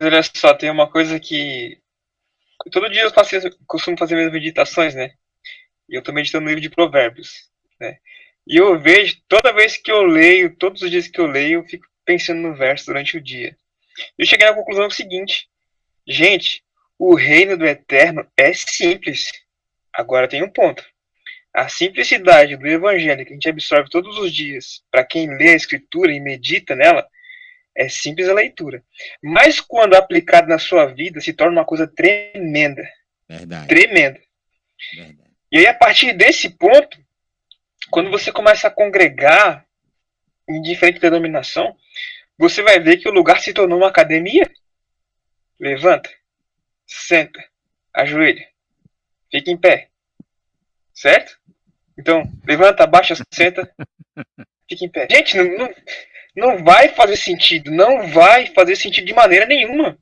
olha só, tem uma coisa que todo dia costumo fazer minhas meditações, né? E eu tô meditando no livro de Provérbios, né? E eu vejo, toda vez que eu leio, todos os dias que eu leio, eu fico pensando no verso durante o dia. Eu cheguei à conclusão seguinte: gente, o reino do eterno é simples. Agora tem um ponto. A simplicidade do evangelho que a gente absorve todos os dias, para quem lê a escritura e medita nela, é simples a leitura. Mas quando aplicado na sua vida, se torna uma coisa tremenda. Verdade, Tremenda. verdade. E aí, a partir desse ponto, quando você começa a congregar em diferente denominação, você vai ver que o lugar se tornou uma academia. Levanta, senta, ajoelha, fica em pé, certo? Então, levanta, abaixa, senta, fica em pé. Gente, não vai fazer sentido, não vai fazer sentido de maneira nenhuma.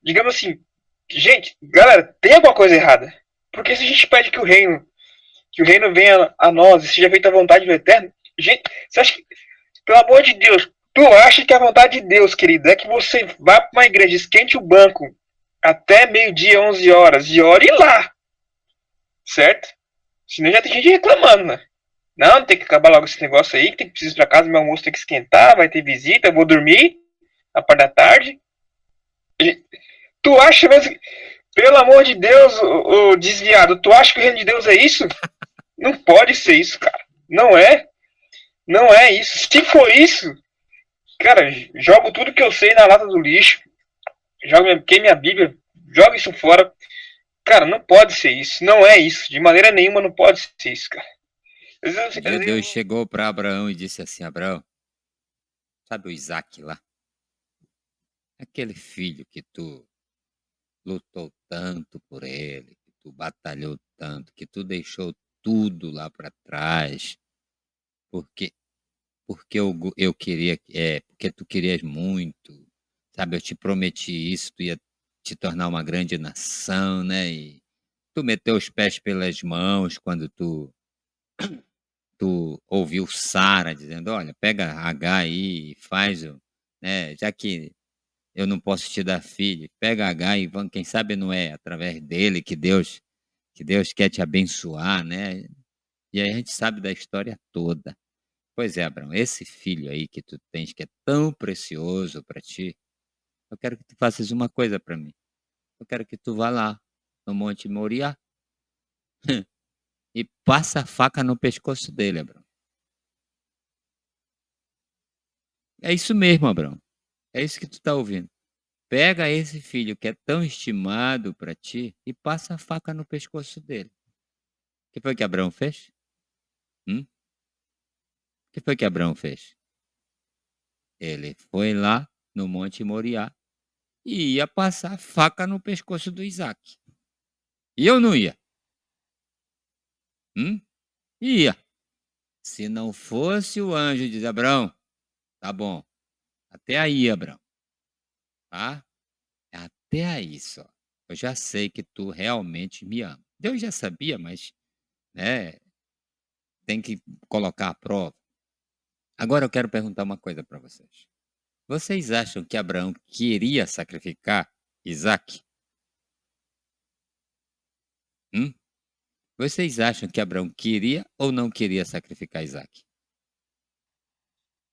Digamos assim, gente, galera, tem alguma coisa errada. Porque se a gente pede que o reino venha a nós e seja feita a vontade do Eterno, gente, você acha que, pelo amor de Deus, tu acha que a vontade de Deus, querido, é que você vá para uma igreja, esquente o banco até meio-dia, 11 horas, e ore lá, certo? Senão já tem gente reclamando, né? Não, tem que acabar logo esse negócio aí, que tem que precisar ir pra casa, meu almoço tem que esquentar, vai ter visita, eu vou dormir a parte da tarde. Tu acha mesmo, pelo amor de Deus, o desviado, tu acha que o reino de Deus é isso? Não pode ser isso, cara. Não é. Não é isso. Se for isso, cara, jogo tudo que eu sei na lata do lixo. Queime a Bíblia, joga isso fora. Cara, não pode ser isso. Não é isso. De maneira nenhuma não pode ser isso, cara. Um dia Deus chegou para Abraão e disse assim: Abraão, sabe o Isaac lá? Aquele filho que tu lutou tanto por ele, que tu batalhou tanto, que tu deixou tudo lá para trás, porque eu queria, porque tu querias muito, sabe? Eu te prometi isso, tu ia te tornar uma grande nação, né? E tu meteu os pés pelas mãos quando tu ouviu Sara dizendo, olha, pega H aí e faz o, né? Já que eu não posso te dar filho, pega H e vamos, quem sabe não é através dele que Deus quer te abençoar, né? E aí a gente sabe da história toda. Pois é, Abraão, esse filho aí que tu tens, que é tão precioso para ti, eu quero que tu faças uma coisa para mim. Eu quero que tu vá lá no Monte Moriá e passa a faca no pescoço dele, Abraão. É isso mesmo, Abraão. É isso que tu tá ouvindo. Pega esse filho que é tão estimado para ti e passa a faca no pescoço dele. O que foi que Abraão fez? O que foi que Abraão fez? Ele foi lá no Monte Moriá e ia passar a faca no pescoço do Isaac. E eu não ia. Hum? Ia. Se não fosse o anjo de Abraão, tá bom. Até aí, Abraão. Tá? Até aí só. Eu já sei que tu realmente me ama. Deus já sabia, mas, né, tem que colocar à prova. Agora eu quero perguntar uma coisa para vocês. Vocês acham que Abraão queria sacrificar Isaac? Hum? Vocês acham que Abraão queria ou não queria sacrificar Isaac?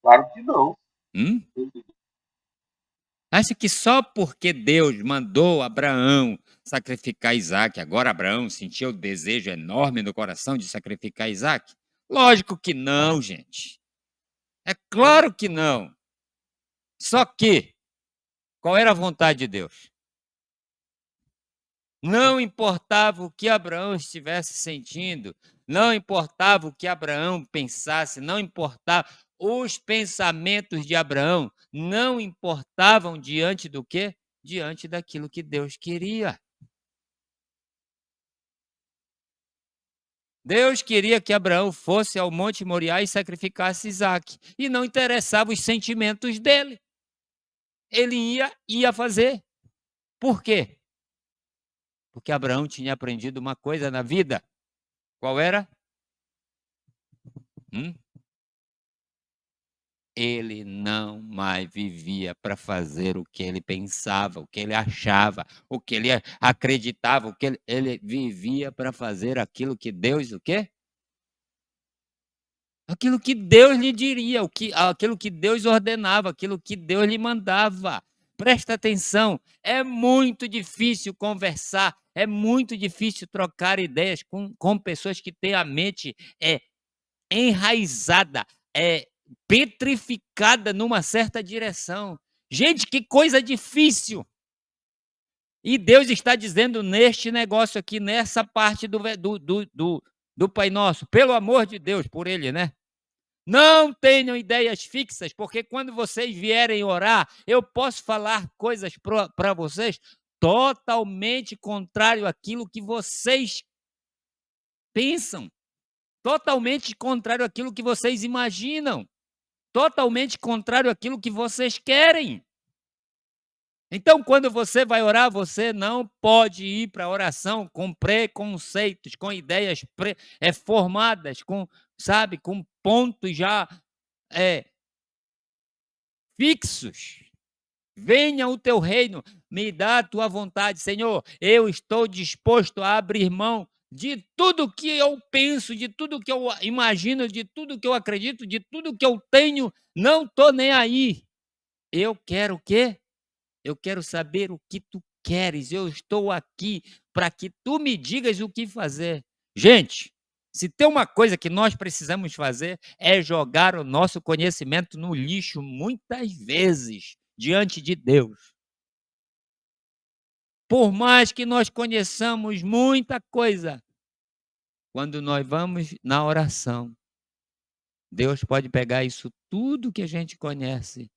Claro que não. Hum? Acha que só porque Deus mandou Abraão sacrificar Isaac, agora Abraão sentiu o desejo enorme no coração de sacrificar Isaac? Lógico que não, gente. É claro que não. Só que, qual era a vontade de Deus? Não importava o que Abraão estivesse sentindo, não importava o que Abraão pensasse, não importava os pensamentos de Abraão, não importavam diante do quê? Diante daquilo que Deus queria. Deus queria que Abraão fosse ao Monte Moriá e sacrificasse Isaac, e não interessava os sentimentos dele. Ele ia fazer. Por quê? Porque Abraão tinha aprendido uma coisa na vida. Qual era? Hum? ele não mais vivia para fazer o que ele pensava, o que ele achava, o que ele acreditava, o que ele vivia para fazer aquilo que Deus o quê? Aquilo que Deus lhe diria, aquilo que Deus ordenava, aquilo que Deus lhe mandava. Presta atenção, é muito difícil conversar, é muito difícil trocar ideias com pessoas que têm a mente enraizada, petrificada numa certa direção. Gente, que coisa difícil! E Deus está dizendo neste negócio aqui, nessa parte do Pai Nosso, pelo amor de Deus, por Ele, né? Não tenham ideias fixas, porque quando vocês vierem orar, eu posso falar coisas para vocês totalmente contrário àquilo que vocês pensam, totalmente contrário àquilo que vocês imaginam, totalmente contrário àquilo que vocês querem. Então, quando você vai orar, você não pode ir para a oração com preconceitos, com ideias formadas, com pontos já fixos. Venha o teu reino, me dá a tua vontade, Senhor. Eu estou disposto a abrir mão de tudo que eu penso, de tudo que eu imagino, de tudo que eu acredito, de tudo que eu tenho. Não estou nem aí. Eu quero o quê? Eu quero saber o que tu queres. Eu estou aqui para que tu me digas o que fazer. Gente, se tem uma coisa que nós precisamos fazer é jogar o nosso conhecimento no lixo muitas vezes diante de Deus. Por mais que nós conheçamos muita coisa, quando nós vamos na oração, Deus pode pegar isso tudo que a gente conhece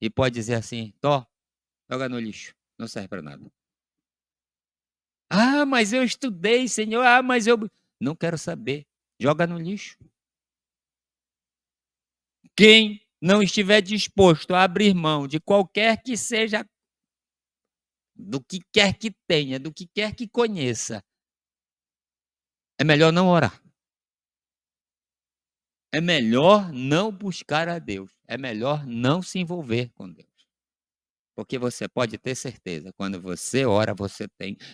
e pode dizer assim: Tó, joga no lixo, não serve para nada. Ah, mas eu estudei, Senhor. Ah, mas eu não quero saber. Joga no lixo. Quem não estiver disposto a abrir mão de qualquer que seja, do que quer que tenha, do que quer que conheça, é melhor não orar. É melhor não buscar a Deus. É melhor não se envolver com Deus. Porque você pode ter certeza, quando você ora,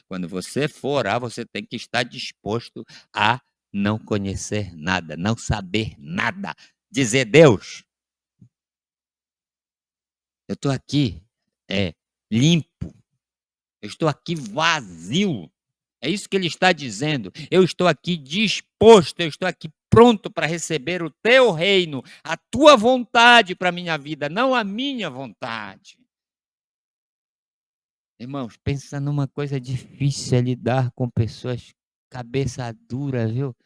quando você for orar, você tem que estar disposto a não conhecer nada, não saber nada. Dizer: Deus, eu estou aqui limpo, eu estou aqui vazio. É isso que ele está dizendo. Eu estou aqui disposto, eu estou aqui pronto para receber o teu reino, a tua vontade para a minha vida, não a minha vontade. Irmãos, pensa numa coisa difícil é lidar com pessoas cabeça dura, viu?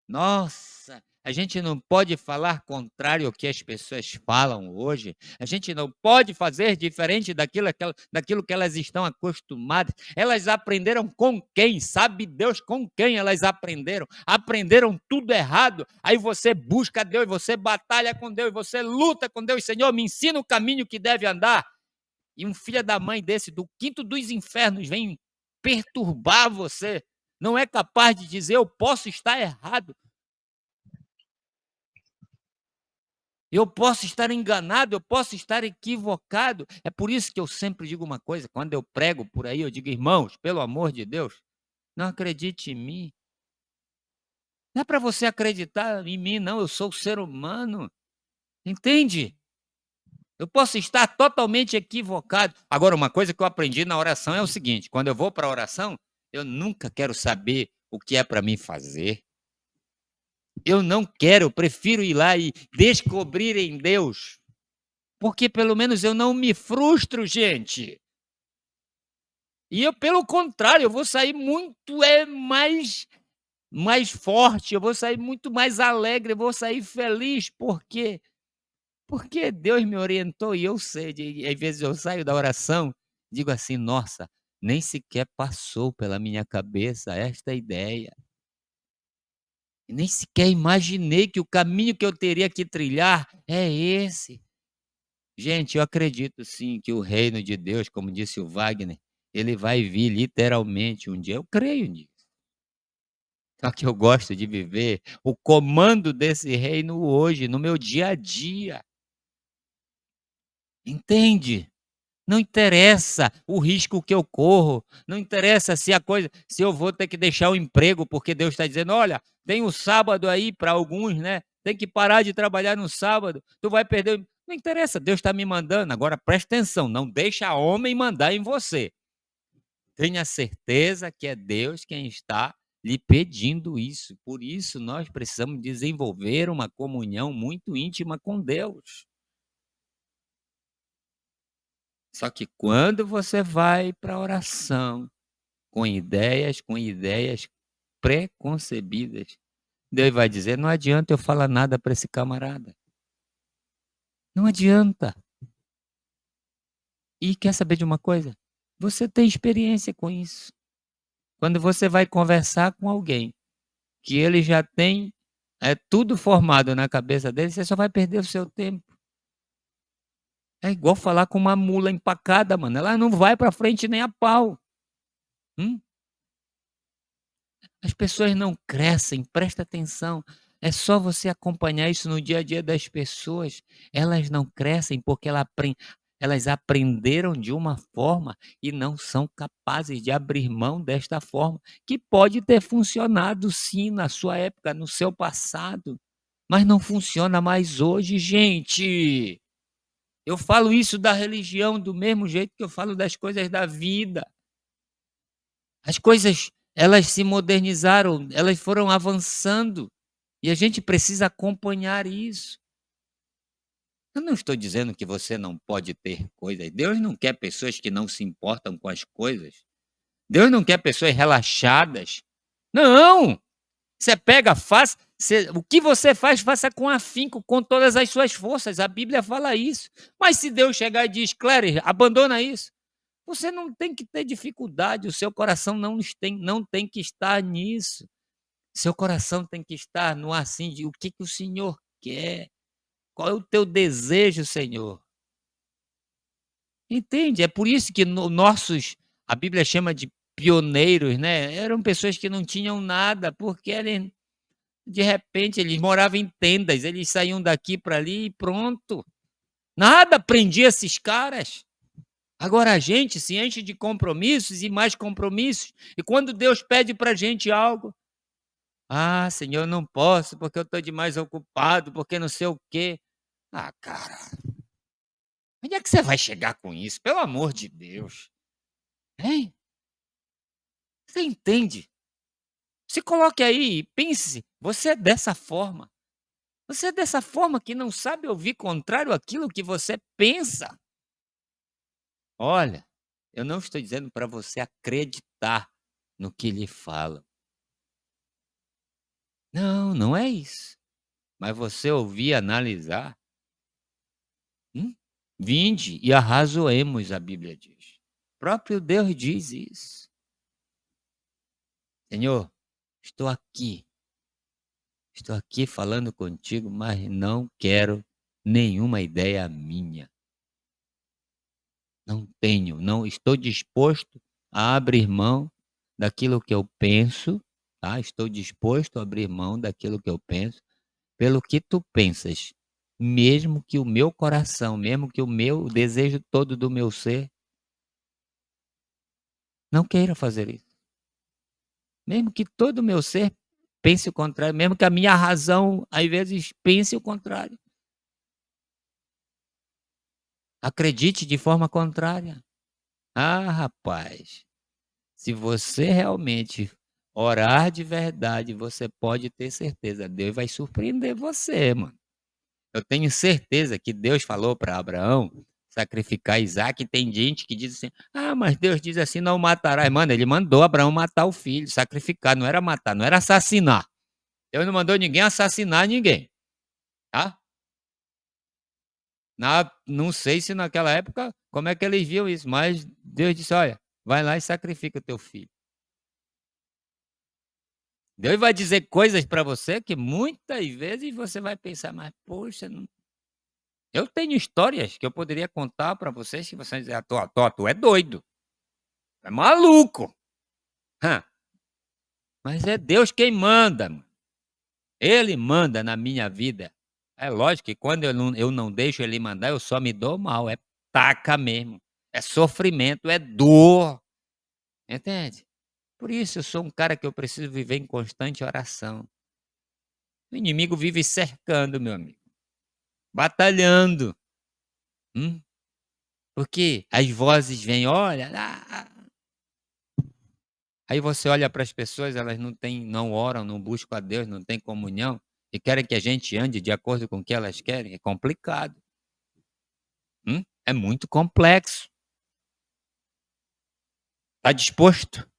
Nossa, a gente não pode falar contrário ao que as pessoas falam hoje. A gente não pode fazer diferente daquilo que elas estão acostumadas. Elas aprenderam com quem? Sabe Deus com quem elas aprenderam? Aprenderam tudo errado. Aí você busca Deus, você batalha com Deus, você luta com Deus. Senhor, me ensina o caminho que deve andar. E um filho da mãe desse, do quinto dos infernos, vem perturbar você. Não é capaz de dizer: eu posso estar errado. Eu posso estar enganado, eu posso estar equivocado. É por isso que eu sempre digo uma coisa, quando eu prego por aí, eu digo: irmãos, pelo amor de Deus, não acredite em mim. Não é para você acreditar em mim, não, eu sou ser humano. Entende? Eu posso estar totalmente equivocado. Agora, uma coisa que eu aprendi na oração é o seguinte: quando eu vou para a oração, eu nunca quero saber o que é para mim fazer. Eu não quero, eu prefiro ir lá e descobrir em Deus. Porque pelo menos eu não me frustro, gente. E eu, pelo contrário, eu vou sair muito mais forte, eu vou sair muito mais alegre, eu vou sair feliz. Por quê? Porque Deus me orientou e eu sei, às vezes eu saio da oração, digo assim: nossa, nem sequer passou pela minha cabeça esta ideia. Nem sequer imaginei que o caminho que eu teria que trilhar é esse. Gente, eu acredito sim que o reino de Deus, como disse o Wagner, ele vai vir literalmente um dia. Eu creio nisso. Só que eu gosto de viver o comando desse reino hoje, no meu dia a dia. Entende? Não interessa o risco que eu corro, não interessa se eu vou ter que deixar o emprego, porque Deus está dizendo: olha, tem o sábado aí para alguns, né? Tem que parar de trabalhar no sábado, tu vai perder. Não interessa, Deus está me mandando. Agora presta atenção, não deixa homem mandar em você. Tenha certeza que é Deus quem está lhe pedindo isso. Por isso, nós precisamos desenvolver uma comunhão muito íntima com Deus. Só que quando você vai para a oração com ideias preconcebidas, Deus vai dizer: não adianta eu falar nada para esse camarada. Não adianta. E quer saber de uma coisa? Você tem experiência com isso. Quando você vai conversar com alguém que ele já tem tudo formado na cabeça dele, você só vai perder o seu tempo. É igual falar com uma mula empacada, mano. Ela não vai para frente nem a pau. Hum? As pessoas não crescem, presta atenção. É só você acompanhar isso no dia a dia das pessoas. Elas não crescem porque elas aprenderam de uma forma e não são capazes de abrir mão desta forma, que pode ter funcionado sim na sua época, no seu passado, mas não funciona mais hoje, gente. Eu falo isso da religião do mesmo jeito que eu falo das coisas da vida. As coisas, elas se modernizaram, elas foram avançando, e a gente precisa acompanhar isso. Eu não estou dizendo que você não pode ter coisas. Deus não quer pessoas que não se importam com as coisas. Deus não quer pessoas relaxadas. Não! Você pega, faz, o que você faz, faça com afinco, com todas as suas forças. A Bíblia fala isso. Mas se Deus chegar e diz: Clary, abandona isso, você não tem que ter dificuldade, o seu coração não tem que estar nisso. Seu coração tem que estar no assim de o que o Senhor quer. Qual é o teu desejo, Senhor? Entende? É por isso que nossos, a Bíblia chama de pioneiros, né? Eram pessoas que não tinham nada, porque de repente eles moravam em tendas, eles saíam daqui para ali e pronto. Nada prendia esses caras. Agora a gente se enche de compromissos e mais compromissos. E quando Deus pede para a gente algo, ah, Senhor, eu não posso porque eu estou demais ocupado, porque não sei o quê. Ah, cara, onde é que você vai chegar com isso? Pelo amor de Deus. Hein? Você entende? Se coloque aí e pense, você é dessa forma. Você é dessa forma que não sabe ouvir contrário àquilo que você pensa. Olha, eu não estou dizendo para você acreditar no que lhe falam. Não, não é isso. Mas você ouvir e analisar. Vinde e arrazoemos, a Bíblia diz. O próprio Deus diz isso. Senhor, estou aqui. Estou aqui falando contigo, mas não quero nenhuma ideia minha. Não tenho, não estou disposto a abrir mão daquilo que eu penso, tá? Estou disposto a abrir mão daquilo que eu penso, pelo que tu pensas, mesmo que o meu coração, mesmo que o desejo todo do meu ser não queira fazer isso. Mesmo que todo o meu ser pense o contrário, mesmo que a minha razão, às vezes, pense o contrário. Acredite de forma contrária. Ah, rapaz, se você realmente orar de verdade, você pode ter certeza, Deus vai surpreender você, mano. Eu tenho certeza que Deus falou para Abraão sacrificar Isaac. Tem gente que diz assim: ah, mas Deus diz assim: não matarás. Mano, ele mandou Abraão matar o filho, sacrificar, não era matar, não era assassinar. Deus não mandou ninguém assassinar ninguém, tá? Não sei se naquela época, como é que eles viam isso, mas Deus disse: olha, vai lá e sacrifica o teu filho. Deus vai dizer coisas para você que muitas vezes você vai pensar, mas poxa, não. Eu tenho histórias que eu poderia contar para vocês que vocês dizem: tu é doido, é maluco. Hã. Mas é Deus quem manda, mano. Ele manda na minha vida. É lógico que quando eu não deixo ele mandar, eu só me dou mal. ataca mesmo. É sofrimento, é dor. Entende? Por isso eu sou um cara que eu preciso viver em constante oração. O inimigo vive cercando, meu amigo. Batalhando. Porque as vozes vêm, olha. Aí você olha para as pessoas, elas não oram, não buscam a Deus, não têm comunhão e querem que a gente ande de acordo com o que elas querem. É complicado. É muito complexo. Está disposto?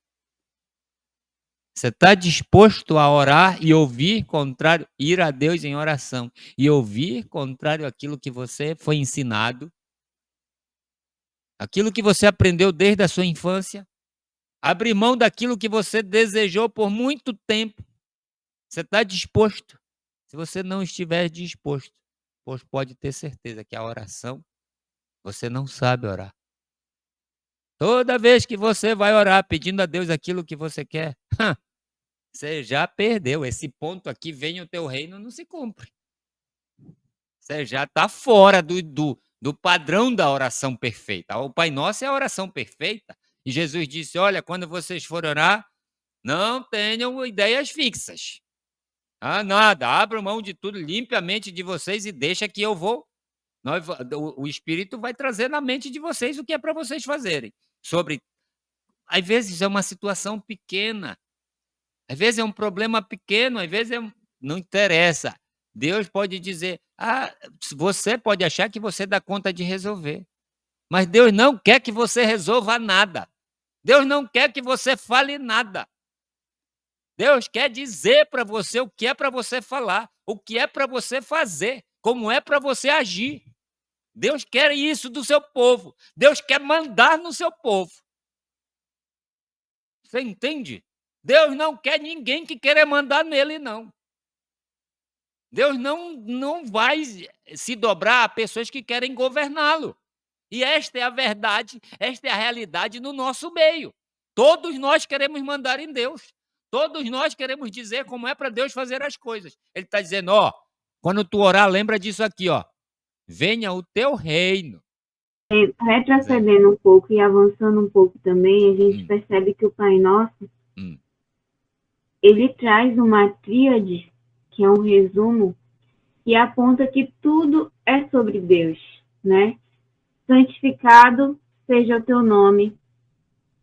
Você está disposto a orar e ouvir contrário, ir a Deus em oração e ouvir contrário àquilo que você foi ensinado, aquilo que você aprendeu desde a sua infância, abrir mão daquilo que você desejou por muito tempo. Você está disposto? Se você não estiver disposto, pois pode ter certeza que a oração, você não sabe orar. Toda vez que você vai orar pedindo a Deus aquilo que você quer, você já perdeu. Esse ponto aqui, venha o teu reino, não se cumpre. Você já está fora do padrão da oração perfeita. O Pai Nosso é a oração perfeita. E Jesus disse, olha, quando vocês forem orar, não tenham ideias fixas. Nada, abram mão de tudo, limpe a mente de vocês e deixa que eu vou. O Espírito vai trazer na mente de vocês o que é para vocês fazerem. Às vezes é uma situação pequena, às vezes é um problema pequeno, às vezes não interessa. Deus pode dizer, você pode achar que você dá conta de resolver, mas Deus não quer que você resolva nada. Deus não quer que você fale nada. Deus quer dizer para você o que é para você falar, o que é para você fazer, como é para você agir. Deus quer isso do seu povo. Deus quer mandar no seu povo. Você entende? Deus não quer ninguém que queira mandar nele, não. Deus não vai se dobrar a pessoas que querem governá-lo. E esta é a verdade, esta é a realidade no nosso meio. Todos nós queremos mandar em Deus. Todos nós queremos dizer como é para Deus fazer as coisas. Ele está dizendo, quando tu orar, lembra disso aqui, venha o teu reino. Retrocedendo um pouco e avançando um pouco também, a gente percebe que o Pai Nosso, ele traz uma tríade, que é um resumo, que aponta que tudo é sobre Deus, né? Santificado seja o teu nome,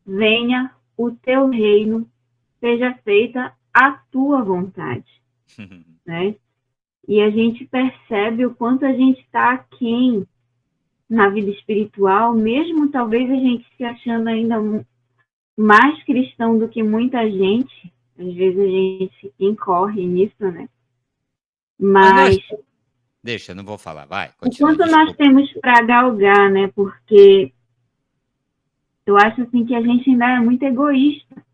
venha o teu reino, seja feita a tua vontade, né? E a gente percebe o quanto a gente está aquém na vida espiritual, mesmo talvez a gente se achando ainda mais cristão do que muita gente, às vezes a gente incorre nisso, né? Mas deixa, não vou falar, vai. Continua, o quanto nós temos para galgar, né? Porque eu acho assim que a gente ainda é muito egoísta.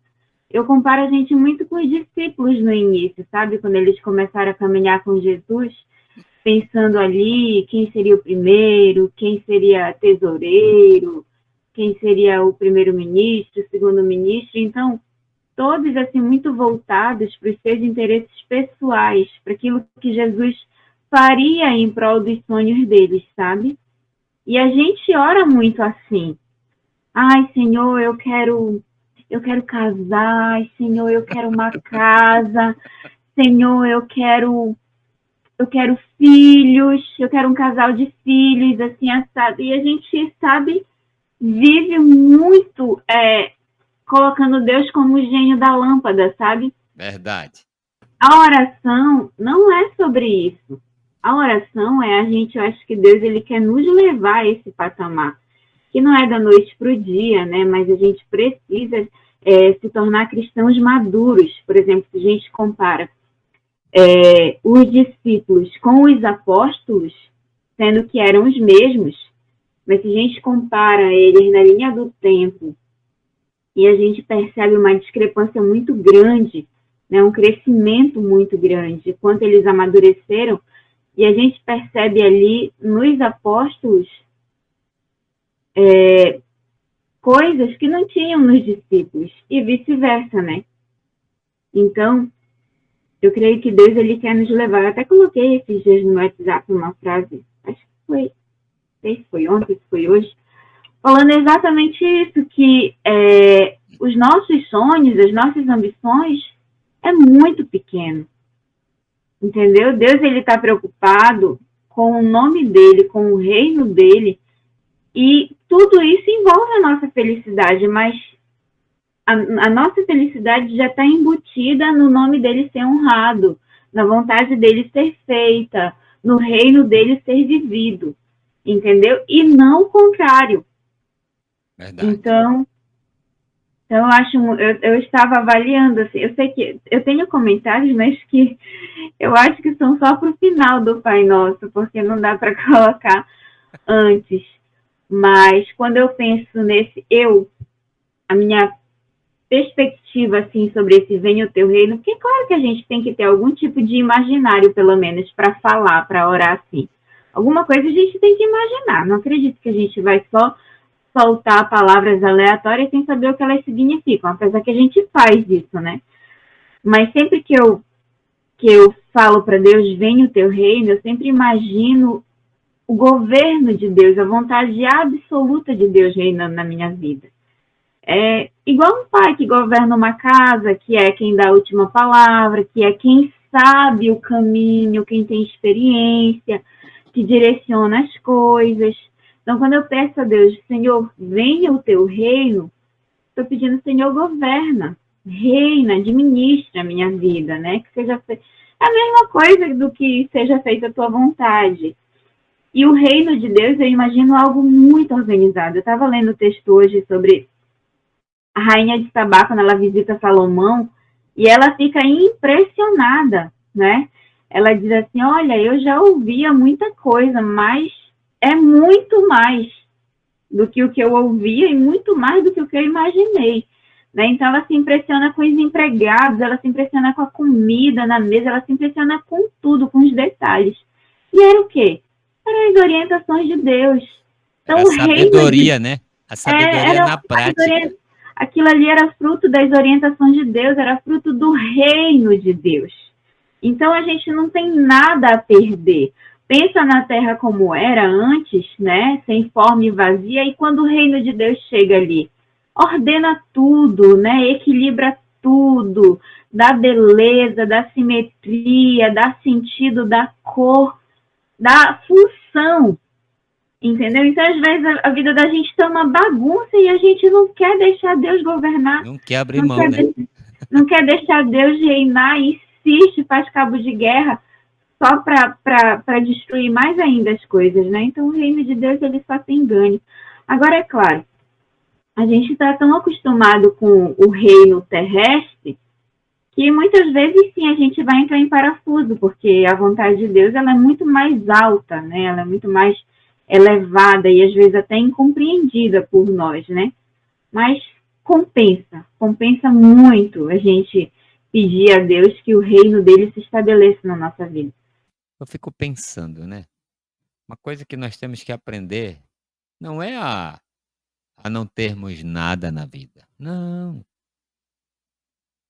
Eu comparo a gente muito com os discípulos no início, sabe? Quando eles começaram a caminhar com Jesus, pensando ali quem seria o primeiro, quem seria tesoureiro, quem seria o primeiro-ministro, o segundo-ministro. Então, todos assim muito voltados para os seus interesses pessoais, para aquilo que Jesus faria em prol dos sonhos deles, sabe? E a gente ora muito assim. Ai, Senhor, eu quero casar. Ai, Senhor, eu quero uma casa. Senhor, eu quero filhos, eu quero um casal de filhos, assim, assado. E a gente, sabe, vive muito colocando Deus como o gênio da lâmpada, sabe? Verdade. A oração não é sobre isso. A oração é eu acho que Deus, ele quer nos levar a esse patamar, que não é da noite para o dia, né? Mas a gente precisa se tornar cristãos maduros. Por exemplo, se a gente compara os discípulos com os apóstolos, sendo que eram os mesmos, mas se a gente compara eles na linha do tempo e a gente percebe uma discrepância muito grande, né, um crescimento muito grande, quanto eles amadureceram, e a gente percebe ali nos apóstolos coisas que não tinham nos discípulos, e vice-versa, né? Então, eu creio que Deus, ele quer nos levar. Eu até coloquei esses dias no WhatsApp uma frase, acho que foi sei se foi ontem, se foi hoje, falando exatamente isso, que os nossos sonhos, as nossas ambições é muito pequeno, entendeu? Deus, ele está preocupado com o nome dele, com o reino dele, e tudo isso envolve a nossa felicidade, mas a nossa felicidade já está embutida no nome dele ser honrado, na vontade dele ser feita, no reino dele ser vivido, entendeu? E não o contrário. Verdade. Então eu acho, eu estava avaliando, assim, eu sei que eu tenho comentários, mas que eu acho que são só para o final do Pai Nosso, porque não dá para colocar antes. Mas quando eu penso nesse a minha perspectiva assim sobre esse venha o teu reino, porque claro que a gente tem que ter algum tipo de imaginário, pelo menos, para falar, para orar assim. Alguma coisa a gente tem que imaginar. Não acredito que a gente vai só soltar palavras aleatórias sem saber o que elas significam, apesar que a gente faz isso, né? Mas sempre que eu falo para Deus, venha o teu reino, eu sempre imagino o governo de Deus, a vontade absoluta de Deus reinando na minha vida. É igual um pai que governa uma casa, que é quem dá a última palavra, que é quem sabe o caminho, quem tem experiência, que direciona as coisas. Então, quando eu peço a Deus, Senhor, venha o teu reino, estou pedindo, Senhor, governa, reina, administra a minha vida, né? Que seja a mesma coisa do que seja feita a tua vontade. E o reino de Deus, eu imagino algo muito organizado. Eu estava lendo o texto hoje sobre a rainha de Sabá, quando ela visita Salomão, e ela fica impressionada, né? Ela diz assim, olha, eu já ouvia muita coisa, mas é muito mais do que o que eu ouvia e muito mais do que o que eu imaginei. Né? Então, ela se impressiona com os empregados, ela se impressiona com a comida na mesa, ela se impressiona com tudo, com os detalhes. E era o quê? Eram as orientações de Deus. Então, Era a sabedoria, né? A sabedoria na prática. Aquilo ali era fruto das orientações de Deus, era fruto do reino de Deus. Então, a gente não tem nada a perder. Pensa na terra como era antes, né? Sem forma e vazia, e quando o reino de Deus chega ali, ordena tudo, né? Equilibra tudo, dá beleza, dá simetria, dá sentido, dá cor, dá função, entendeu? Então, às vezes, a vida da gente está uma bagunça e a gente não quer deixar Deus governar. Não quer abrir mão, né? Não quer deixar Deus reinar e insiste, faz cabo de guerra só para destruir mais ainda as coisas, né? Então, o reino de Deus, ele só tem ganho. Agora, é claro, a gente está tão acostumado com o reino terrestre que muitas vezes, sim, a gente vai entrar em parafuso, porque a vontade de Deus, ela é muito mais alta, né? Ela é muito mais elevada e, às vezes, até incompreendida por nós, né? Mas compensa muito a gente pedir a Deus que o reino dele se estabeleça na nossa vida. Eu fico pensando, né? Uma coisa que nós temos que aprender não é a não termos nada na vida. Não.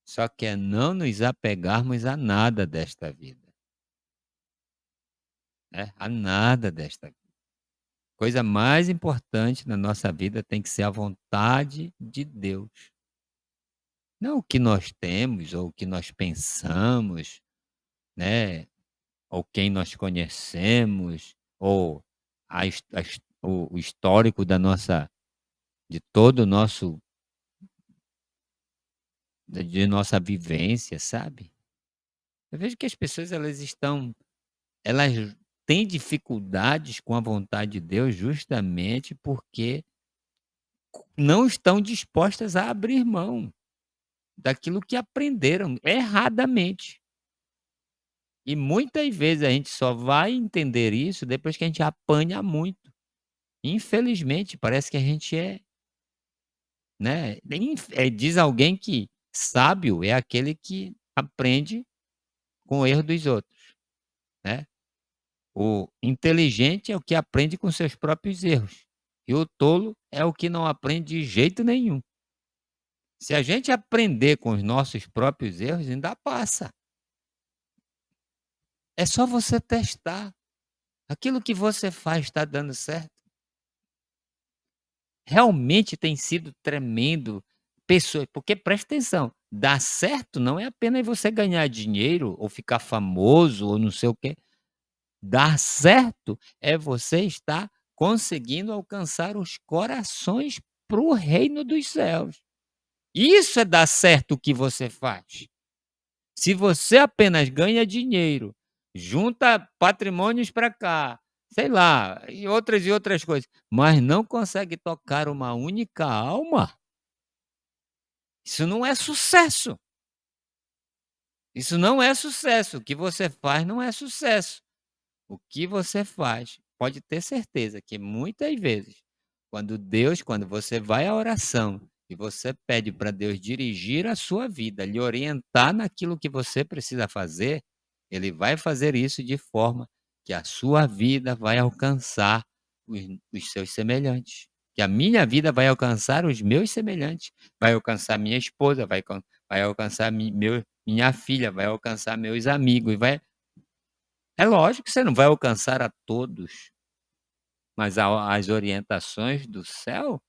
Só que é não nos apegarmos a nada desta vida. Né? A nada desta vida. Coisa mais importante na nossa vida tem que ser a vontade de Deus. Não o que nós temos ou o que nós pensamos, né? Ou quem nós conhecemos, ou o histórico de todo o nosso, de nossa vivência, sabe? Eu vejo que as pessoas elas têm dificuldades com a vontade de Deus justamente porque não estão dispostas a abrir mão daquilo que aprenderam erradamente. E muitas vezes a gente só vai entender isso depois que a gente apanha muito. Infelizmente, parece que a gente né? Diz alguém que sábio é aquele que aprende com o erro dos outros, né? O inteligente é o que aprende com seus próprios erros. E o tolo é o que não aprende de jeito nenhum. Se a gente aprender com os nossos próprios erros, ainda passa. É só você testar. Aquilo que você faz está dando certo? realmente tem sido tremendo. Pessoas, porque presta atenção, dar certo não é apenas você ganhar dinheiro ou ficar famoso ou não sei o quê. Dar certo é você estar conseguindo alcançar os corações para o reino dos céus. Isso é dar certo o que você faz. Se você apenas ganha dinheiro, junta patrimônios para cá, sei lá, e outras coisas, mas não consegue tocar uma única alma, isso não é sucesso. Isso não é sucesso. O que você faz não é sucesso. O que você faz, pode ter certeza que muitas vezes, quando você vai à oração e você pede para Deus dirigir a sua vida, lhe orientar naquilo que você precisa fazer, ele vai fazer isso de forma que a sua vida vai alcançar os seus semelhantes. Que a minha vida vai alcançar os meus semelhantes, vai alcançar minha esposa, vai alcançar minha filha, vai alcançar meus amigos, é lógico que você não vai alcançar a todos, mas as orientações do céu,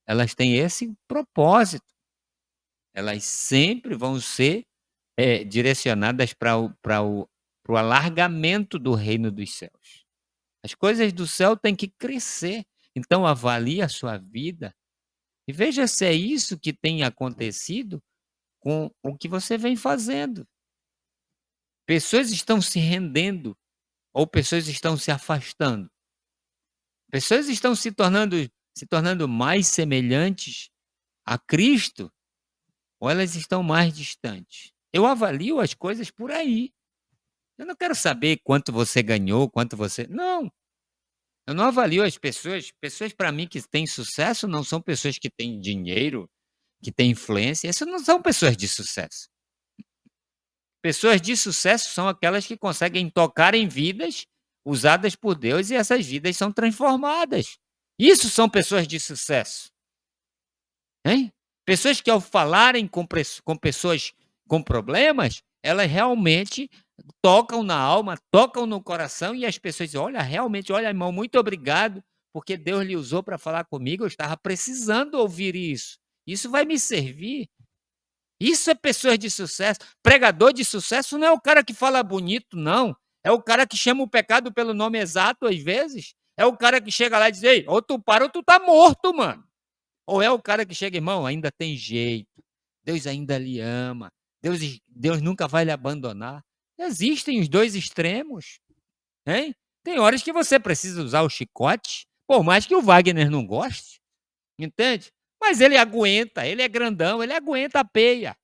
elas têm esse propósito. Elas sempre vão ser, direcionadas para o alargamento do reino dos céus. As coisas do céu têm que crescer, então avalie a sua vida e veja se é isso que tem acontecido com o que você vem fazendo. Pessoas estão se rendendo ou pessoas estão se afastando? Pessoas estão se tornando mais semelhantes a Cristo ou elas estão mais distantes? Eu avalio as coisas por aí. Eu não quero saber quanto você ganhou, quanto você não, eu não avalio as pessoas. Pessoas para mim que têm sucesso não são pessoas que têm dinheiro, que têm influência, essas não são pessoas de sucesso. Pessoas de sucesso são aquelas que conseguem tocar em vidas usadas por Deus e essas vidas são transformadas. Isso são pessoas de sucesso. Hein? Pessoas que ao falarem com pessoas com problemas, elas realmente tocam na alma, tocam no coração e as pessoas dizem, olha, realmente, olha, irmão, muito obrigado, porque Deus lhe usou para falar comigo, eu estava precisando ouvir isso. Isso vai me servir. Isso é pessoas de sucesso. Pregador de sucesso não é o cara que fala bonito, não. É o cara que chama o pecado pelo nome exato, às vezes. É o cara que chega lá e diz, ei, ou tu para ou tu tá morto, mano. Ou é o cara que chega, irmão, ainda tem jeito. Deus ainda lhe ama. Deus nunca vai lhe abandonar. Existem os dois extremos. Hein? Tem horas que você precisa usar o chicote, por mais que o Wagner não goste. Entende? Mas ele aguenta, ele é grandão, ele aguenta a peia.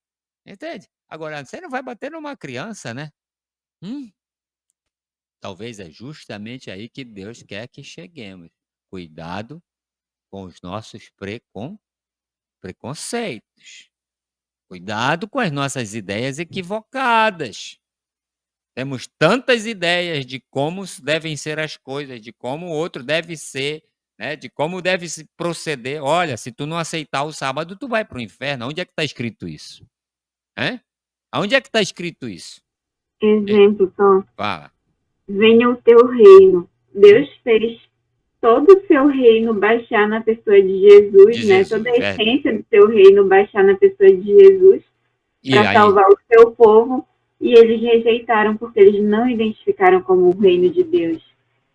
Entende? Agora, você não vai bater numa criança, né? Talvez é justamente aí que Deus quer que cheguemos. Cuidado com os nossos preconceitos. Cuidado com as nossas ideias equivocadas. Temos tantas ideias de como devem ser as coisas, de como o outro deve ser, né? De como deve se proceder. Olha, se tu não aceitar o sábado, tu vai para o inferno. Onde é que está escrito isso? Hein? Aonde é que está escrito isso? Exemplo, Tom. Fala. Venha o teu reino. Deus fez todo o seu reino baixar na pessoa de Jesus, né? Toda a essência do seu reino baixar na pessoa de Jesus para salvar o seu povo. E eles rejeitaram porque eles não identificaram como o reino de Deus.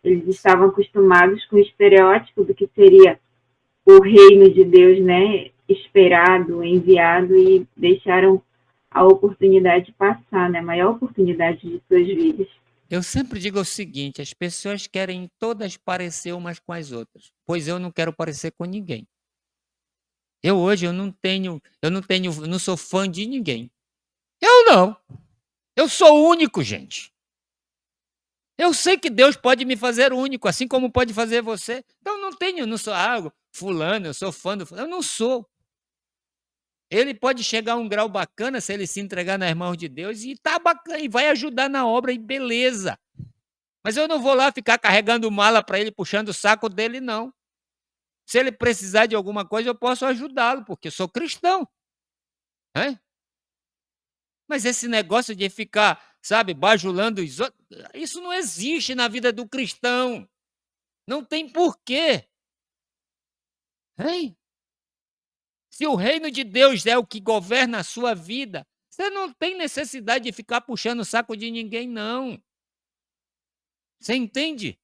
Eles estavam acostumados com o estereótipo do que seria o reino de Deus, né? Esperado, enviado, e deixaram a oportunidade passar, né? A maior oportunidade de suas vidas. Eu sempre digo o seguinte, as pessoas querem todas parecer umas com as outras, pois eu não quero parecer com ninguém. Hoje eu não sou fã de ninguém. Eu não. Eu sou único, gente. Eu sei que Deus pode me fazer único, assim como pode fazer você. Então não sou algo fulano, eu sou fã do fulano. Eu não sou. Ele pode chegar a um grau bacana se ele se entregar nas mãos de Deus e tá bacana e vai ajudar na obra e beleza. Mas eu não vou lá ficar carregando mala para ele, puxando o saco dele, não. Se ele precisar de alguma coisa, eu posso ajudá-lo, porque eu sou cristão. Hein? Mas esse negócio de ficar, sabe, bajulando os outros, isso não existe na vida do cristão. Não tem porquê. Hein? Se o reino de Deus é o que governa a sua vida, você não tem necessidade de ficar puxando o saco de ninguém, não. Você entende?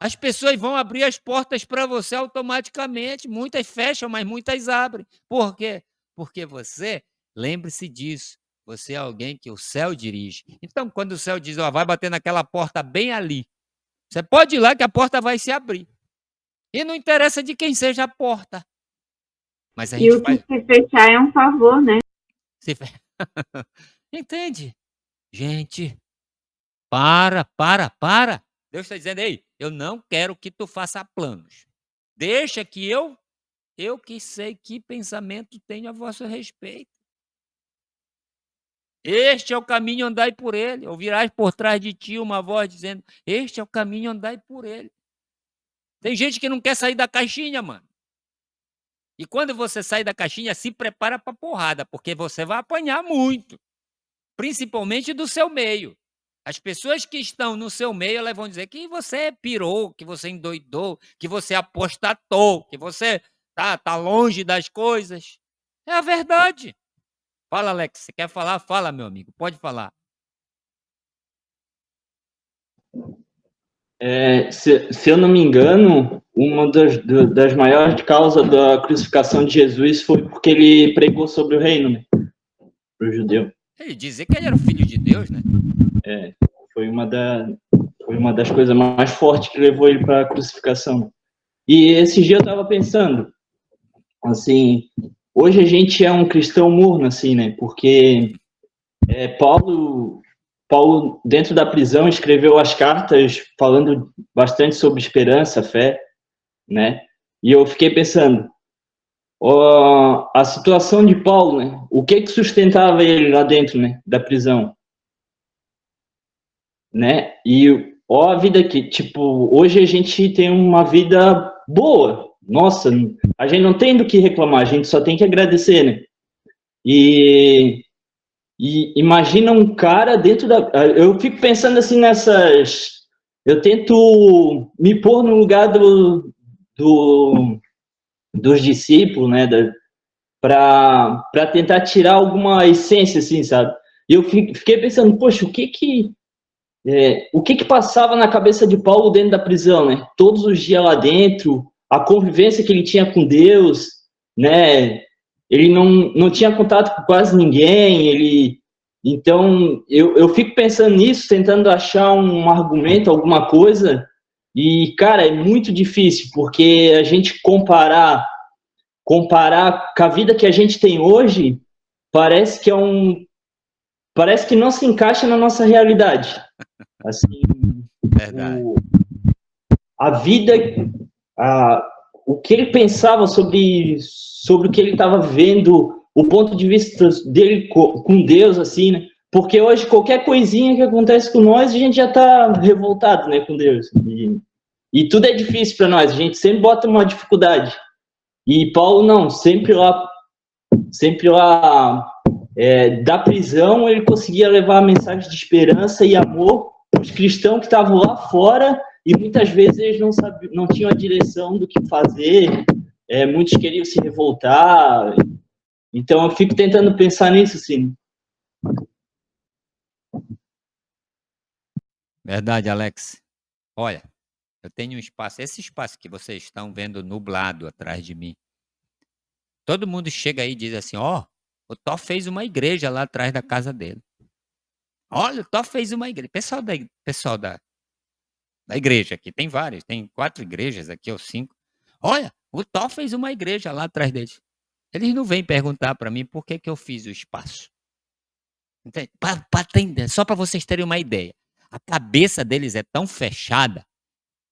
As pessoas vão abrir as portas para você automaticamente. Muitas fecham, mas muitas abrem. Por quê? Porque você, lembre-se disso, você é alguém que o céu dirige. Então, quando o céu diz, ó, vai bater naquela porta bem ali, você pode ir lá que a porta vai se abrir. E não interessa de quem seja a porta. Mas a E gente o que faz. se fechar é um favor, né? Se fe- Entende? Gente, para. Deus está dizendo, ei, eu não quero que tu faça planos. Deixa que eu que sei que pensamento tenho a vosso respeito. Este é o caminho, andai por ele. Ouvirás por trás de ti uma voz dizendo, este é o caminho, andai por ele. Tem gente que não quer sair da caixinha, mano. E quando você sai da caixinha, se prepara para porrada, porque você vai apanhar muito. Principalmente do seu meio. As pessoas que estão no seu meio, elas vão dizer que você pirou, que você endoidou, que você apostatou, que você tá longe das coisas. É a verdade. Fala, Alex, você quer falar? Fala, meu amigo, pode falar. Se eu não me engano, uma das maiores causas da crucificação de Jesus foi porque ele pregou sobre o reino, né, para o judeu. Ele dizia que ele era o filho de Deus, né? Foi uma das coisas mais fortes que levou ele para a crucificação. E esse dia eu estava pensando, assim, hoje a gente é um cristão morno, assim, né? Porque Paulo, dentro da prisão, escreveu as cartas falando bastante sobre esperança, fé, né? E eu fiquei pensando, a situação de Paulo, né? O que sustentava ele lá dentro, né? Da prisão, né? E a vida que, tipo, hoje a gente tem uma vida boa. Nossa, a gente não tem do que reclamar, a gente só tem que agradecer, né? E imagina um cara dentro da. Eu fico pensando assim nessas. Eu tento me pôr no lugar dos discípulos, né? Para tentar tirar alguma essência, assim, sabe? E eu fiquei pensando, poxa, o que passava na cabeça de Paulo dentro da prisão, né? Todos os dias lá dentro, a convivência que ele tinha com Deus, né? Ele não tinha contato com quase ninguém, então eu fico pensando nisso, tentando achar um argumento, alguma coisa, e cara, é muito difícil, porque a gente comparar com a vida que a gente tem hoje, parece que não se encaixa na nossa realidade. Assim, Verdade. a vida, o que ele pensava sobre o que ele estava vivendo, o ponto de vista dele com Deus, assim, né? Porque hoje qualquer coisinha que acontece com nós, a gente já está revoltado, né, com Deus. E tudo é difícil para nós, a gente sempre bota uma dificuldade. E Paulo não, sempre lá da prisão, ele conseguia levar a mensagem de esperança e amor para os cristãos que estavam lá fora, e muitas vezes eles não tinham a direção do que fazer, muitos queriam se revoltar. Então eu fico tentando pensar nisso, assim. Verdade, Alex. Olha, eu tenho um espaço, esse espaço que vocês estão vendo nublado atrás de mim. Todo mundo chega aí e diz assim, ó, o Tó fez uma igreja lá atrás da casa dele. Olha, o Tó fez uma igreja. Pessoal da igreja aqui, tem vários, tem 4 igrejas aqui, ou 5. Olha, o Tó fez uma igreja lá atrás deles. Eles não vêm perguntar para mim por que eu fiz o espaço. Entende? Só para vocês terem uma ideia. A cabeça deles é tão fechada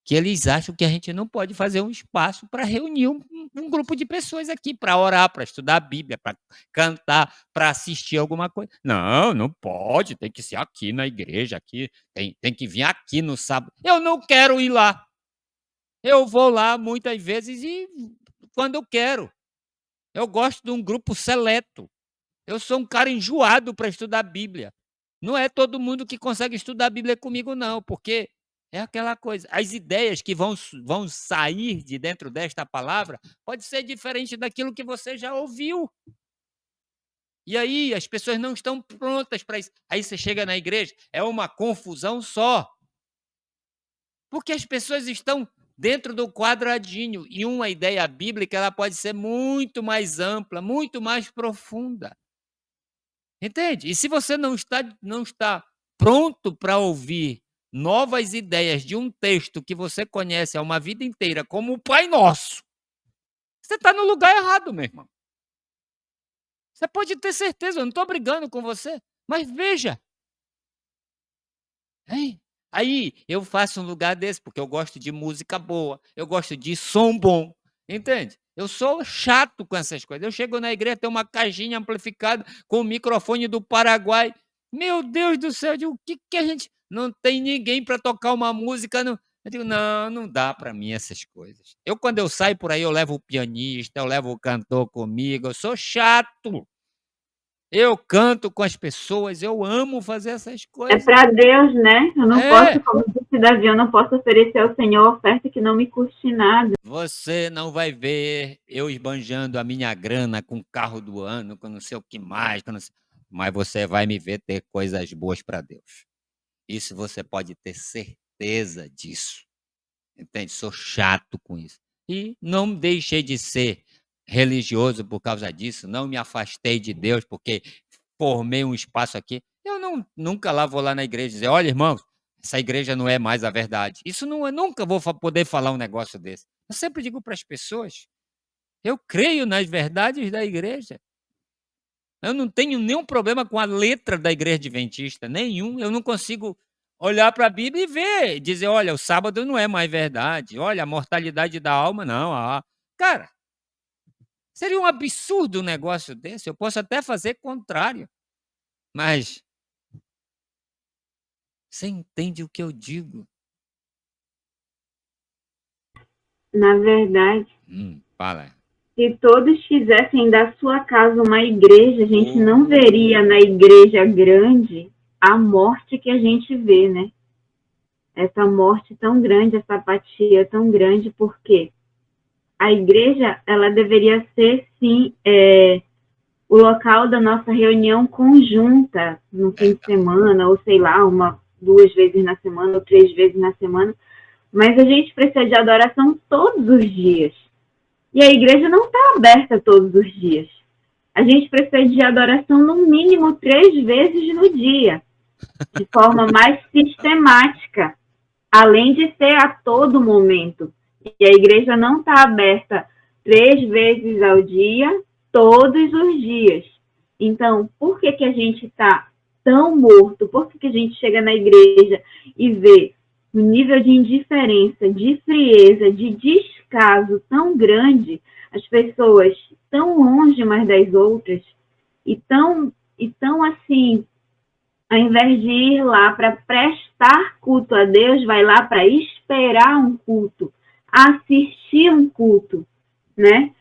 que eles acham que a gente não pode fazer um espaço para reunir um grupo de pessoas aqui, para orar, para estudar a Bíblia, para cantar, para assistir alguma coisa. Não pode, tem que ser aqui na igreja, aqui, tem que vir aqui no sábado. Eu não quero ir lá. Eu vou lá muitas vezes e quando eu quero. Eu gosto de um grupo seleto. Eu sou um cara enjoado para estudar a Bíblia. Não é todo mundo que consegue estudar a Bíblia comigo, não, porque É aquela coisa. As ideias que vão sair de dentro desta palavra pode ser diferente daquilo que você já ouviu. E aí as pessoas não estão prontas para isso. Aí você chega na igreja, é uma confusão só. Porque as pessoas estão dentro do quadradinho e uma ideia bíblica ela pode ser muito mais ampla, muito mais profunda. Entende? E se você não está pronto para ouvir novas ideias de um texto que você conhece há uma vida inteira, como o Pai Nosso, você está no lugar errado, meu irmão. Você pode ter certeza, eu não estou brigando com você, mas veja. Hein? Aí eu faço um lugar desse, porque eu gosto de música boa, eu gosto de som bom, entende? Eu sou chato com essas coisas. Eu chego na igreja, tem uma caixinha amplificada com o microfone do Paraguai. Meu Deus do céu, eu digo, o que a gente... Não tem ninguém para tocar uma música. Não. Eu digo, não dá para mim essas coisas. Quando eu saio por aí, eu levo o pianista, eu levo o cantor comigo, eu sou chato. Eu canto com as pessoas, eu amo fazer essas É coisas. para Deus, né? Eu não É. posso, como disse Davi, eu não posso oferecer ao Senhor oferta que não me custe nada. Você não vai ver eu esbanjando a minha grana com o carro do ano, com não sei o que mais, mas você vai me ver ter coisas boas para Deus. Isso você pode ter certeza disso. Entende? Sou chato com isso. E não deixei de ser religioso por causa disso, não me afastei de Deus porque formei um espaço aqui. Eu nunca vou lá na igreja dizer, olha, irmãos, essa igreja não é mais a verdade. Isso não, eu nunca vou poder falar um negócio desse. Eu sempre digo para as pessoas, eu creio nas verdades da igreja. Eu não tenho nenhum problema com a letra da igreja adventista, nenhum. Eu não consigo olhar para a Bíblia e ver, dizer, olha, o sábado não é mais verdade, olha, a mortalidade da alma, não. Cara, seria um absurdo um negócio desse. Eu posso até fazer contrário, mas você entende o que eu digo? Na verdade, Fala. se todos fizessem da sua casa uma igreja, a gente não veria na igreja grande a morte que a gente vê, né? Essa morte tão grande, essa apatia tão grande, porque a igreja, ela deveria ser, sim, o local da nossa reunião conjunta no fim de semana, ou sei lá, 2 vezes na semana, ou 3 vezes na semana, mas a gente precisa de adoração todos os dias. E a igreja não está aberta todos os dias. A gente precisa de adoração no mínimo 3 vezes no dia, de forma mais sistemática, além de ser a todo momento. E a igreja não está aberta 3 vezes ao dia, todos os dias. Então, por que a gente está tão morto? Por que a gente chega na igreja e vê um nível de indiferença, de frieza, de descaso tão grande, as pessoas tão longe umas das outras e tão assim, ao invés de ir lá para prestar culto a Deus, vai lá para esperar um culto, assistir um culto, né?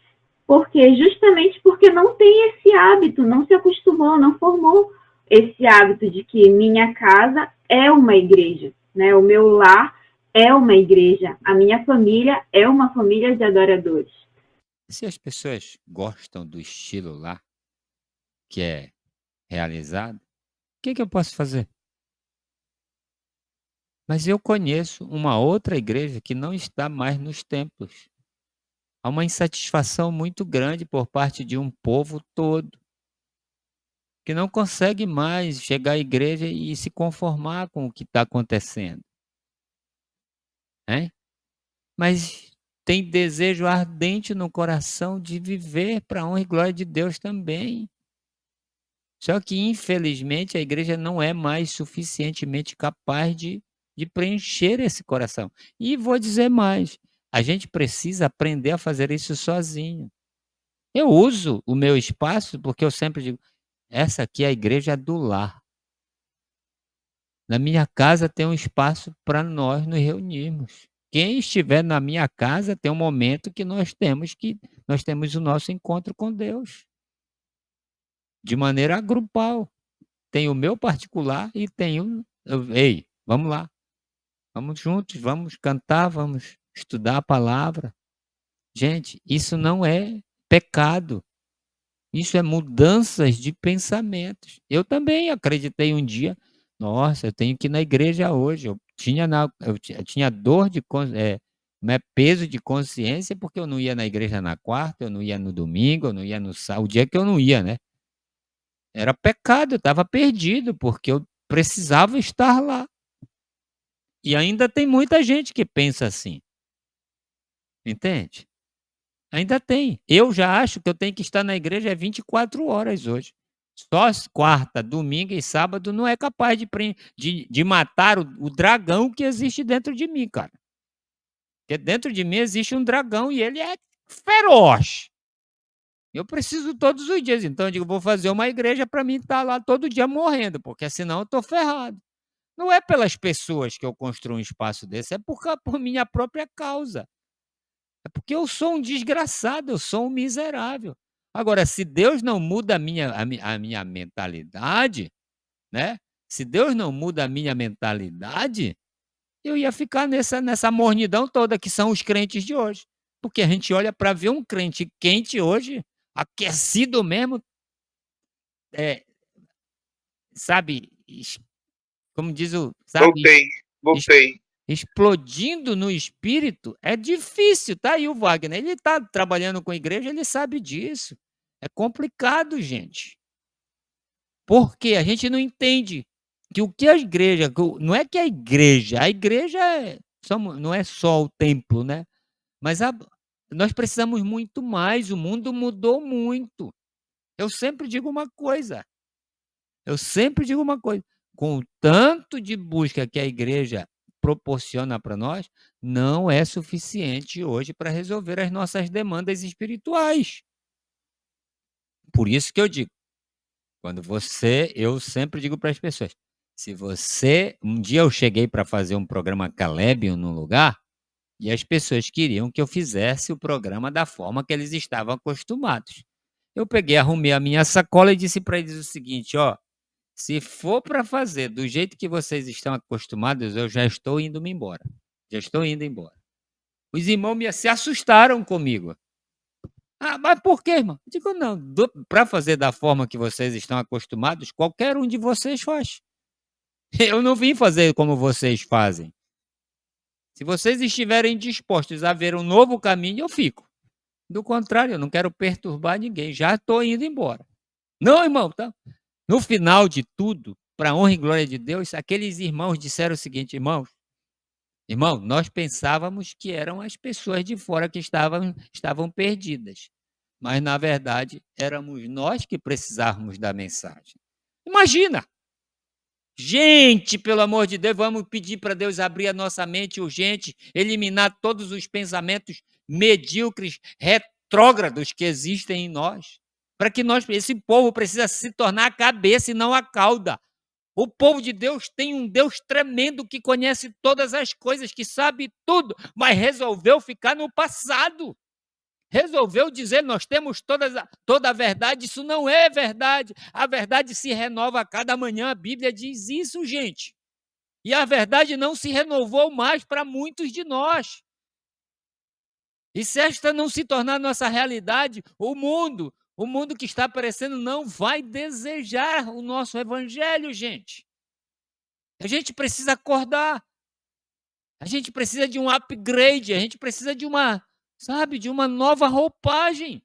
Justamente porque não tem esse hábito, não se acostumou, não formou esse hábito de que minha casa é uma igreja, né? O meu lar é uma igreja, a minha família é uma família de adoradores. Se as pessoas gostam do estilo lá, que é realizado, o que eu posso fazer? Mas eu conheço uma outra igreja que não está mais nos templos. Há uma insatisfação muito grande por parte de um povo todo, que não consegue mais chegar à igreja e se conformar com o que está acontecendo. Hein? Mas tem desejo ardente no coração de viver para a honra e glória de Deus também. Só que, infelizmente, a igreja não é mais suficientemente capaz de preencher esse coração. E vou dizer mais, a gente precisa aprender a fazer isso sozinho. Eu uso o meu espaço porque eu sempre digo, essa aqui é a igreja do lar. Na minha casa tem um espaço para nós nos reunirmos. Quem estiver na minha casa tem um momento que nós temos o nosso encontro com Deus. De maneira grupal. Tem o meu particular e tem ei, vamos lá. Vamos juntos, vamos cantar, vamos estudar a palavra. Gente, isso não é pecado. Isso é mudanças de pensamentos. Eu também acreditei um dia, nossa, eu tenho que ir na igreja hoje. Eu tinha dor de peso de consciência porque eu não ia na igreja na quarta, eu não ia no domingo, eu não ia no sábado, o dia que eu não ia, né? Era pecado, eu estava perdido porque eu precisava estar lá. E ainda tem muita gente que pensa assim, entende? Ainda tem. Eu já acho que eu tenho que estar na igreja 24 horas hoje. Só as quarta, domingo e sábado não é capaz de matar o dragão que existe dentro de mim, cara. Porque dentro de mim existe um dragão e ele é feroz. Eu preciso todos os dias. Então eu digo, vou fazer uma igreja para mim estar lá todo dia morrendo, porque senão eu estou ferrado. Não é pelas pessoas que eu construo um espaço desse, é por minha própria causa. É porque eu sou um desgraçado, eu sou um miserável. Agora, se Deus não muda a minha mentalidade, né? Se Deus não muda a minha mentalidade, eu ia ficar nessa mornidão toda que são os crentes de hoje. Porque a gente olha para ver um crente quente hoje, aquecido mesmo, é, sabe, como diz o, sabe, Voltei. explodindo no espírito, é difícil. Tá aí o Wagner, ele está trabalhando com a igreja, ele sabe disso. É complicado, gente. Porque a gente não entende que o que a igreja, não é que a igreja não é só o templo, né? Mas nós precisamos muito mais, o mundo mudou muito. Eu sempre digo uma coisa, com o tanto de busca que a igreja proporciona para nós, não é suficiente hoje para resolver as nossas demandas espirituais. Por isso que eu digo, eu sempre digo para as pessoas, um dia eu cheguei para fazer um programa Caleb num lugar, e as pessoas queriam que eu fizesse o programa da forma que eles estavam acostumados. Eu peguei, arrumei a minha sacola e disse para eles o seguinte, ó, se for para fazer do jeito que vocês estão acostumados, eu já estou indo embora. Já estou indo embora. Os irmãos se assustaram comigo. Ah, mas por quê, irmão? Eu digo, não, para fazer da forma que vocês estão acostumados, qualquer um de vocês faz. Eu não vim fazer como vocês fazem. Se vocês estiverem dispostos a ver um novo caminho, eu fico. Do contrário, eu não quero perturbar ninguém. Já estou indo embora. Não, irmão, tá? No final de tudo, para a honra e glória de Deus, aqueles irmãos disseram o seguinte, irmão, nós pensávamos que eram as pessoas de fora que estavam perdidas. Mas, na verdade, éramos nós que precisávamos da mensagem. Imagina! Gente, pelo amor de Deus, vamos pedir para Deus abrir a nossa mente urgente, eliminar todos os pensamentos medíocres, retrógrados que existem em nós. Para que esse povo precisa se tornar a cabeça e não a cauda. O povo de Deus tem um Deus tremendo que conhece todas as coisas, que sabe tudo, mas resolveu ficar no passado. Resolveu dizer, nós temos toda a verdade. Isso não é verdade. A verdade se renova a cada manhã. A Bíblia diz isso, gente. E a verdade não se renovou mais para muitos de nós. E se esta não se tornar nossa realidade, o mundo que está aparecendo não vai desejar o nosso evangelho, gente. A gente precisa acordar. A gente precisa de um upgrade, a gente precisa de uma nova roupagem.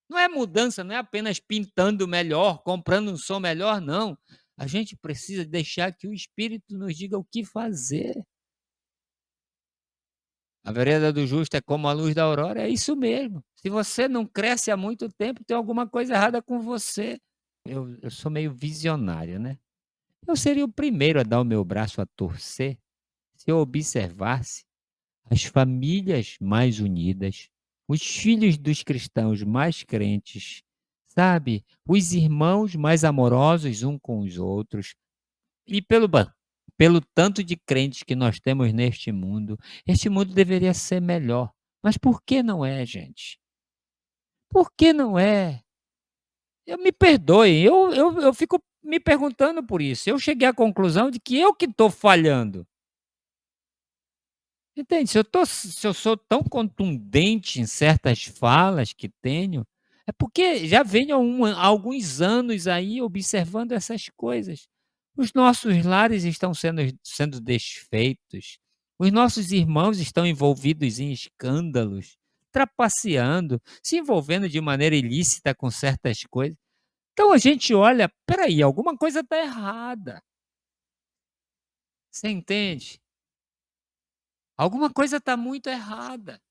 Não é mudança, não é apenas pintando melhor, comprando um som melhor, não. A gente precisa deixar que o Espírito nos diga o que fazer. A vereda do justo é como a luz da aurora, é isso mesmo. Se você não cresce há muito tempo, tem alguma coisa errada com você. Eu sou meio visionário, né? Eu seria o primeiro a dar o meu braço a torcer se eu observasse as famílias mais unidas, os filhos dos cristãos mais crentes, sabe? Os irmãos mais amorosos uns com os outros. E pelo tanto de crentes que nós temos neste mundo, este mundo deveria ser melhor. Mas por que não é, gente? Por que não é? Me perdoem, eu fico me perguntando por isso. Eu cheguei à conclusão de que eu que estou falhando. Entende? Se eu sou tão contundente em certas falas que tenho, é porque já venho há alguns anos aí observando essas coisas. Os nossos lares estão sendo desfeitos, os nossos irmãos estão envolvidos em escândalos, trapaceando, se envolvendo de maneira ilícita com certas coisas. Então a gente olha, espera aí, alguma coisa está errada. Você entende? Alguma coisa está muito errada.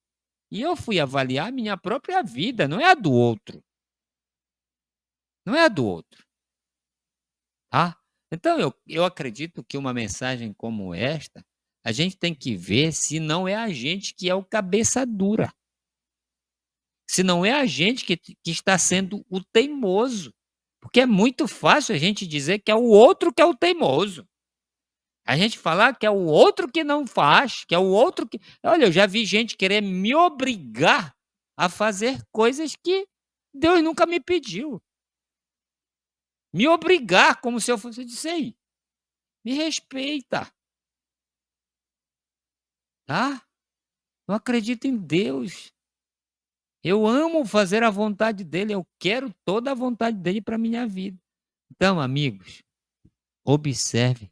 E eu fui avaliar minha própria vida, não é a do outro. Não é a do outro, tá? Então eu acredito que uma mensagem como esta, a gente tem que ver se não é a gente que é o cabeça dura. Se não é a gente que está sendo o teimoso. Porque é muito fácil a gente dizer que é o outro que é o teimoso. A gente falar que é o outro que não faz, que é o outro que. Olha, eu já vi gente querer me obrigar a fazer coisas que Deus nunca me pediu. Me obrigar, como se eu fosse dizer, me respeita. Tá? Eu acredito em Deus. Eu amo fazer a vontade dele, eu quero toda a vontade dele para minha vida. Então, amigos, observe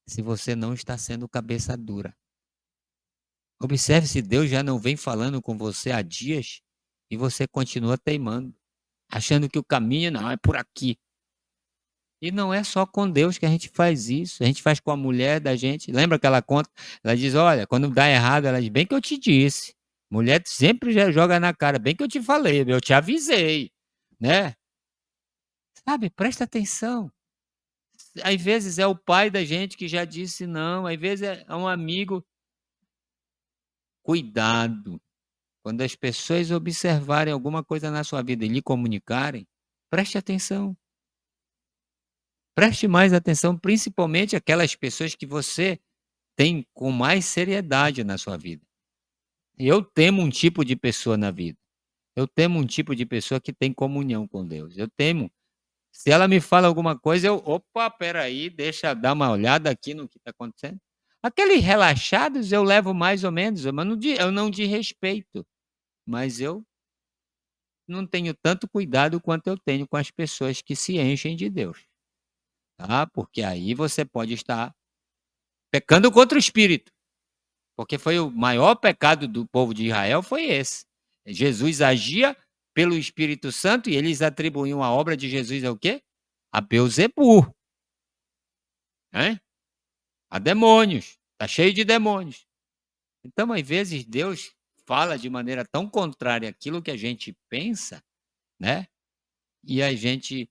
se você não está sendo cabeça dura. Observe se Deus já não vem falando com você há dias e você continua teimando, achando que o caminho não é por aqui. E não é só com Deus que a gente faz isso, a gente faz com a mulher da gente. Lembra que ela conta? Ela diz: olha, quando dá errado, ela diz: bem que eu te disse. Mulher sempre já joga na cara, bem que eu te falei, eu te avisei, né? Sabe, presta atenção. Às vezes é o pai da gente que já disse não, às vezes é um amigo. Cuidado. Quando as pessoas observarem alguma coisa na sua vida e lhe comunicarem, preste atenção. Preste mais atenção, principalmente aquelas pessoas que você tem com mais seriedade na sua vida. Eu temo um tipo de pessoa na vida. Eu temo um tipo de pessoa que tem comunhão com Deus. Eu temo. Se ela me fala alguma coisa, opa, peraí, deixa eu dar uma olhada aqui no que está acontecendo. Aqueles relaxados eu levo mais ou menos, mas eu não de respeito, mas eu não tenho tanto cuidado quanto eu tenho com as pessoas que se enchem de Deus, tá? Porque aí você pode estar pecando contra o Espírito, porque foi o maior pecado do povo de Israel foi esse. Jesus agia pelo Espírito Santo e eles atribuíam a obra de Jesus ao quê? A Beelzebul, né? A demônios, tá cheio de demônios. Então, às vezes, Deus fala de maneira tão contrária àquilo que a gente pensa, né? E a gente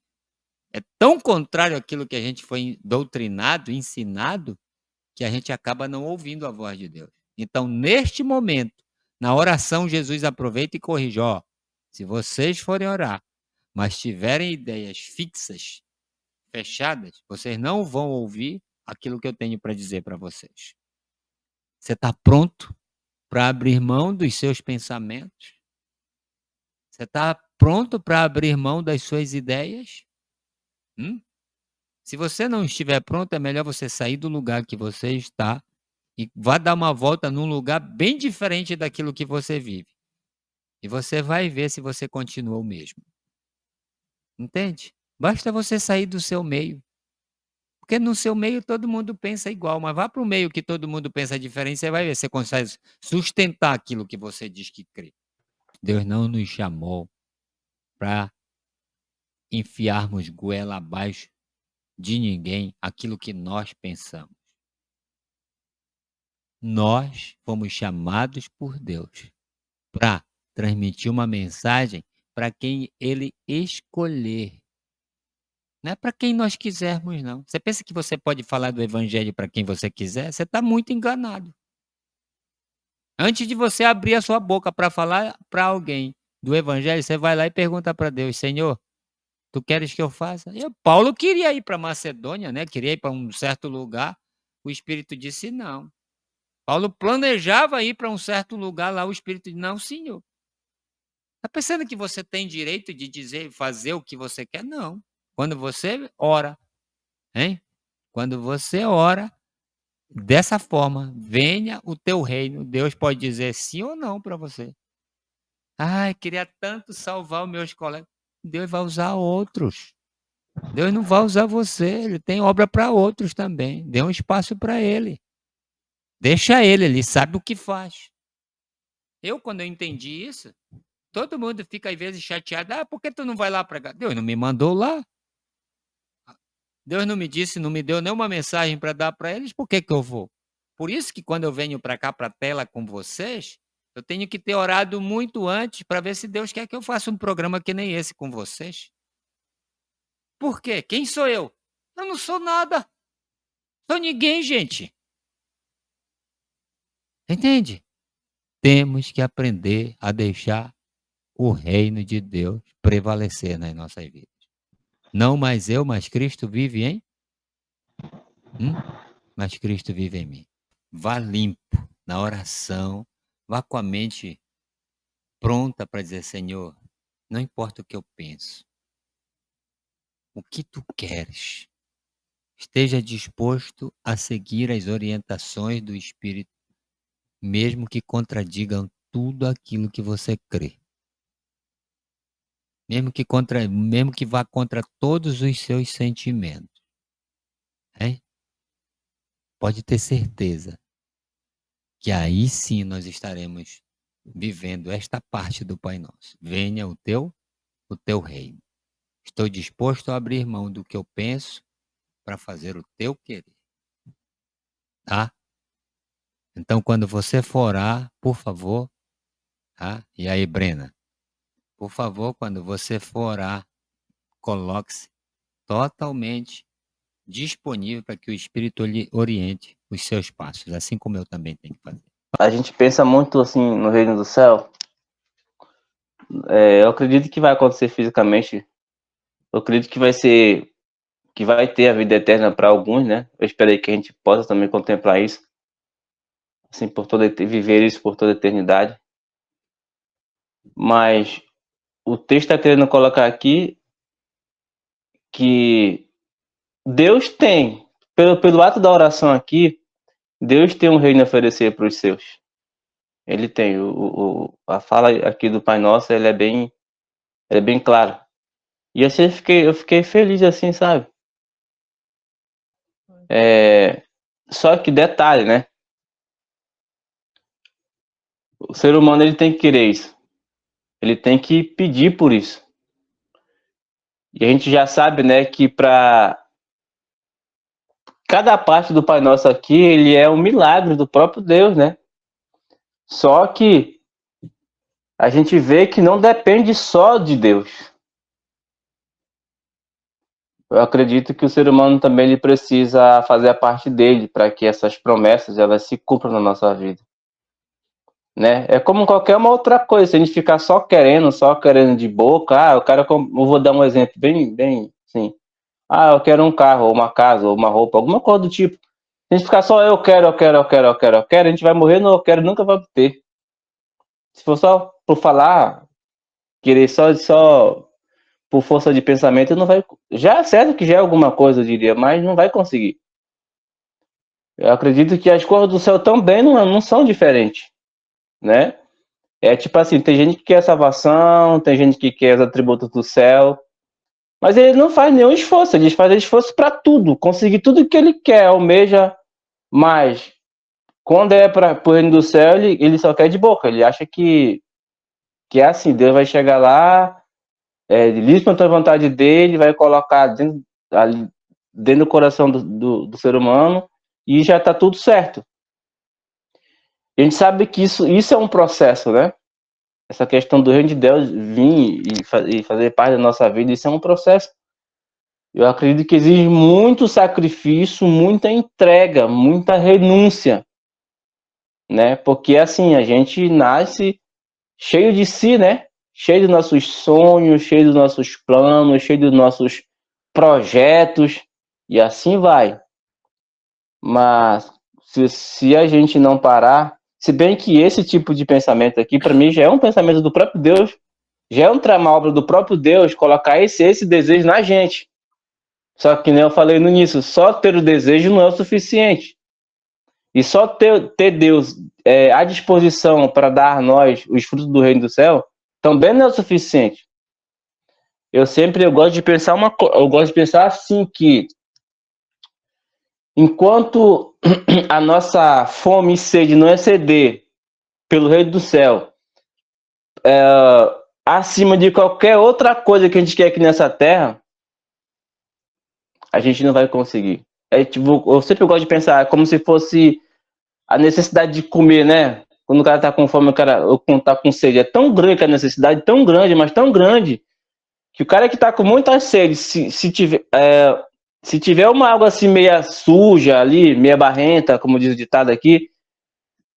é tão contrário àquilo que a gente foi doutrinado, ensinado, que a gente acaba não ouvindo a voz de Deus. Então, neste momento, na oração, Jesus aproveita e corrige: ó, se vocês forem orar, mas tiverem ideias fixas, fechadas, vocês não vão ouvir aquilo que eu tenho para dizer para vocês. Você está pronto para abrir mão dos seus pensamentos? Você está pronto para abrir mão das suas ideias? Se você não estiver pronto, é melhor você sair do lugar que você está e vá dar uma volta num lugar bem diferente daquilo que você vive. E você vai ver se você continua o mesmo. Entende? Basta você sair do seu meio. Porque no seu meio todo mundo pensa igual, mas vá para o meio que todo mundo pensa diferente, você vai ver se você consegue sustentar aquilo que você diz que crê. Deus não nos chamou para enfiarmos goela abaixo de ninguém aquilo que nós pensamos. Nós fomos chamados por Deus para transmitir uma mensagem para quem Ele escolher. Não é para quem nós quisermos, não. Você pensa que você pode falar do evangelho para quem você quiser? Você está muito enganado. Antes de você abrir a sua boca para falar para alguém do evangelho, você vai lá e pergunta para Deus: Senhor, tu queres que eu faça? Paulo queria ir para Macedônia, né? Queria ir para um certo lugar. O Espírito disse não. Paulo planejava ir para um certo lugar lá, o Espírito disse: não, senhor. Está pensando que você tem direito de dizer, fazer o que você quer? Não. Quando você ora, hein? Quando você ora, dessa forma, venha o teu reino. Deus pode dizer sim ou não para você. Ai, queria tanto salvar os meus colegas. Deus vai usar outros. Deus não vai usar você, ele tem obra para outros também. Dê um espaço para ele. Deixa ele sabe o que faz. Quando eu entendi isso, todo mundo fica às vezes chateado. Por que tu não vai lá pregar? Deus não me mandou lá. Deus não me disse, não me deu nenhuma mensagem para dar para eles, por que eu vou? Por isso que quando eu venho para cá, para a tela com vocês, eu tenho que ter orado muito antes para ver se Deus quer que eu faça um programa que nem esse com vocês. Por quê? Quem sou eu? Eu não sou nada. Sou ninguém, gente. Entende? Temos que aprender a deixar o reino de Deus prevalecer nas nossas vidas. Não mais eu, mas Cristo vive em? Mas Cristo vive em mim. Vá limpo na oração, vá com a mente pronta para dizer, Senhor, não importa o que eu penso, o que tu queres, esteja disposto a seguir as orientações do Espírito, mesmo que contradigam tudo aquilo que você crê. Mesmo que vá contra todos os seus sentimentos. Pode ter certeza que aí sim nós estaremos vivendo esta parte do Pai Nosso. Venha o teu reino. Estou disposto a abrir mão do que eu penso para fazer o teu querer. Tá? Então, quando você for orar, por favor, tá? E aí, Brena, por favor, quando você for orar, coloque-se totalmente disponível para que o Espírito lhe oriente os seus passos, assim como eu também tenho que fazer. A gente pensa muito assim no reino do céu. Eu acredito que vai acontecer fisicamente. Eu acredito que vai ter a vida eterna para alguns, né? Eu esperei que a gente possa também contemplar isso, assim, viver isso por toda a eternidade. Mas o texto está querendo colocar aqui que Deus tem, pelo ato da oração aqui, Deus tem um reino a oferecer para os seus. Ele tem. A fala aqui do Pai Nosso, ela é bem clara. E assim eu fiquei feliz assim, sabe? Só que detalhe, né? O ser humano, ele tem que querer isso. Ele tem que pedir por isso. E a gente já sabe, né, que para cada parte do Pai Nosso aqui, ele é um milagre do próprio Deus, né? Só que a gente vê que não depende só de Deus. Eu acredito que o ser humano também ele precisa fazer a parte dele para que essas promessas elas se cumpram na nossa vida, né? É como qualquer uma outra coisa. Se a gente ficar só querendo de boca, eu vou dar um exemplo bem assim. Eu quero um carro, ou uma casa, ou uma roupa, alguma coisa do tipo. Se a gente ficar só eu quero, a gente vai morrer no eu quero, nunca vai ter. Se for só por falar, querer só por força de pensamento, não vai. Já é certo que já é alguma coisa, eu diria, mas não vai conseguir. Eu acredito que as cores do céu também não são diferentes, né? É tipo assim, tem gente que quer salvação, tem gente que quer os atributos do céu, mas ele não faz nenhum esforço, ele faz esforço para tudo, conseguir tudo que ele quer, almeja, mas quando é para o reino do céu, ele só quer de boca, ele acha que é assim, Deus vai chegar lá, livre para a vontade dele, vai colocar dentro do coração do ser humano e já está tudo certo. A gente sabe que isso é um processo, né? Essa questão do reino de Deus vir e fazer parte da nossa vida, isso é um processo. Eu acredito que exige muito sacrifício, muita entrega, muita renúncia, né? Porque assim, a gente nasce cheio de si, né? Cheio dos nossos sonhos, cheio dos nossos planos, cheio dos nossos projetos, e assim vai. Mas se a gente não parar, se bem que esse tipo de pensamento aqui, para mim, já é um pensamento do próprio Deus, já é uma obra do próprio Deus, colocar esse desejo na gente. Só que, nem eu falei no início, só ter o desejo não é o suficiente. E só ter Deus à disposição para dar a nós os frutos do reino do céu também não é o suficiente. Eu gosto de pensar assim, que enquanto a nossa fome e sede não exceder pelo reino do céu, acima de qualquer outra coisa que a gente quer aqui nessa terra, a gente não vai conseguir. Eu sempre gosto de pensar como se fosse a necessidade de comer, né? Quando o cara tá com fome, ou quando tá com sede, é tão grande que a necessidade, tão grande, mas tão grande, que o cara que tá com muita sede, se tiver uma água assim meia suja ali, meia barrenta, como diz o ditado aqui,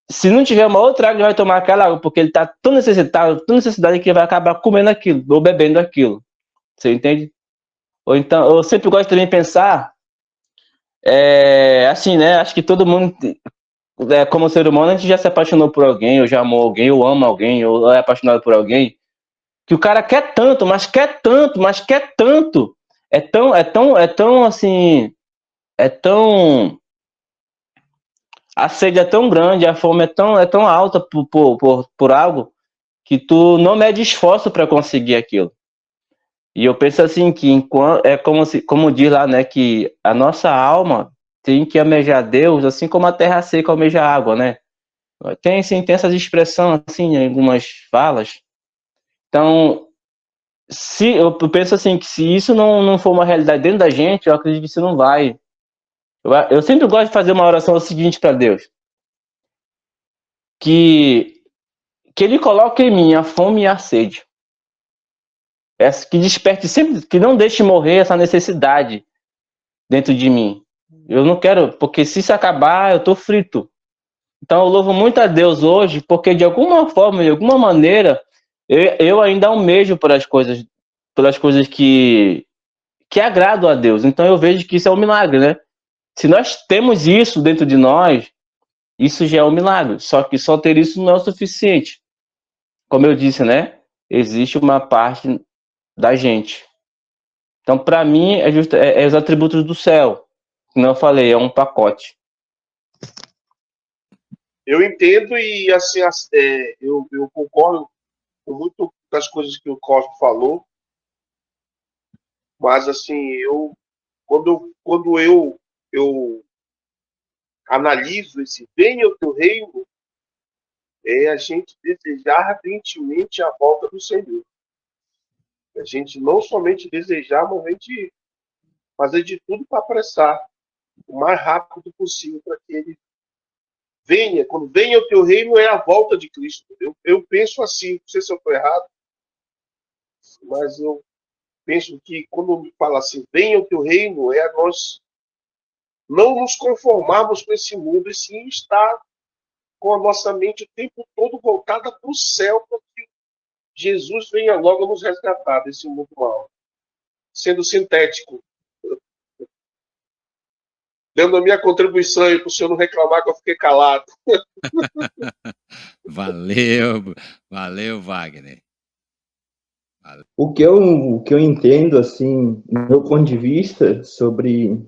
se não tiver uma outra água, ele vai tomar aquela água, porque ele tá tão necessitado, tão necessidade, que ele vai acabar comendo aquilo, ou bebendo aquilo. Você entende? Ou então, eu sempre gosto também de pensar, assim, né? Acho que todo mundo, como ser humano, a gente já se apaixonou por alguém, ou já amou alguém, ou ama alguém, ou é apaixonado por alguém, que o cara quer tanto, mas quer tanto, mas quer tanto. É tão assim, é tão a sede é tão grande, a fome é tão alta por algo, que tu não mede esforço para conseguir aquilo. E eu penso assim, que como diz lá, né, que a nossa alma tem que almejar Deus, assim como a terra seca almeja água, né? Tem essas expressões assim em algumas falas. Então, se eu penso assim, que se isso não for uma realidade dentro da gente, eu acredito que isso não vai. Eu sempre gosto de fazer uma oração seguinte para Deus: que ele coloque em mim a fome e a sede, que desperte sempre, que não deixe morrer essa necessidade dentro de mim. Eu não quero, porque se isso acabar, eu tô frito. Então eu louvo muito a Deus hoje, porque de alguma forma, de alguma maneira, eu ainda almejo pelas coisas que agradam a Deus. Então eu vejo que isso é um milagre, né? Se nós temos isso dentro de nós, isso já é um milagre. Só que só ter isso não é o suficiente. Como eu disse, né? Existe uma parte da gente. Então, para mim, é os atributos do céu. Como eu falei, é um pacote. Eu entendo e assim, eu concordo com muito das coisas que o Cosme falou, mas assim, quando eu analiso esse venha o teu reino, é a gente desejar ardentemente a volta do Senhor. A gente não somente desejar, mas a gente fazer de tudo para apressar o mais rápido possível para que ele venha. Quando venha o teu reino, é a volta de Cristo. Eu penso assim, não sei se eu estou errado, mas eu penso que quando me fala assim, venha o teu reino, é nós não nos conformarmos com esse mundo, e sim estar com a nossa mente o tempo todo voltada para o céu, para que Jesus venha logo nos resgatar desse mundo mal. Sendo sintético, dando a minha contribuição aí para o senhor não reclamar que eu fiquei calado. Valeu, Wagner. O que eu entendo, assim, do meu ponto de vista sobre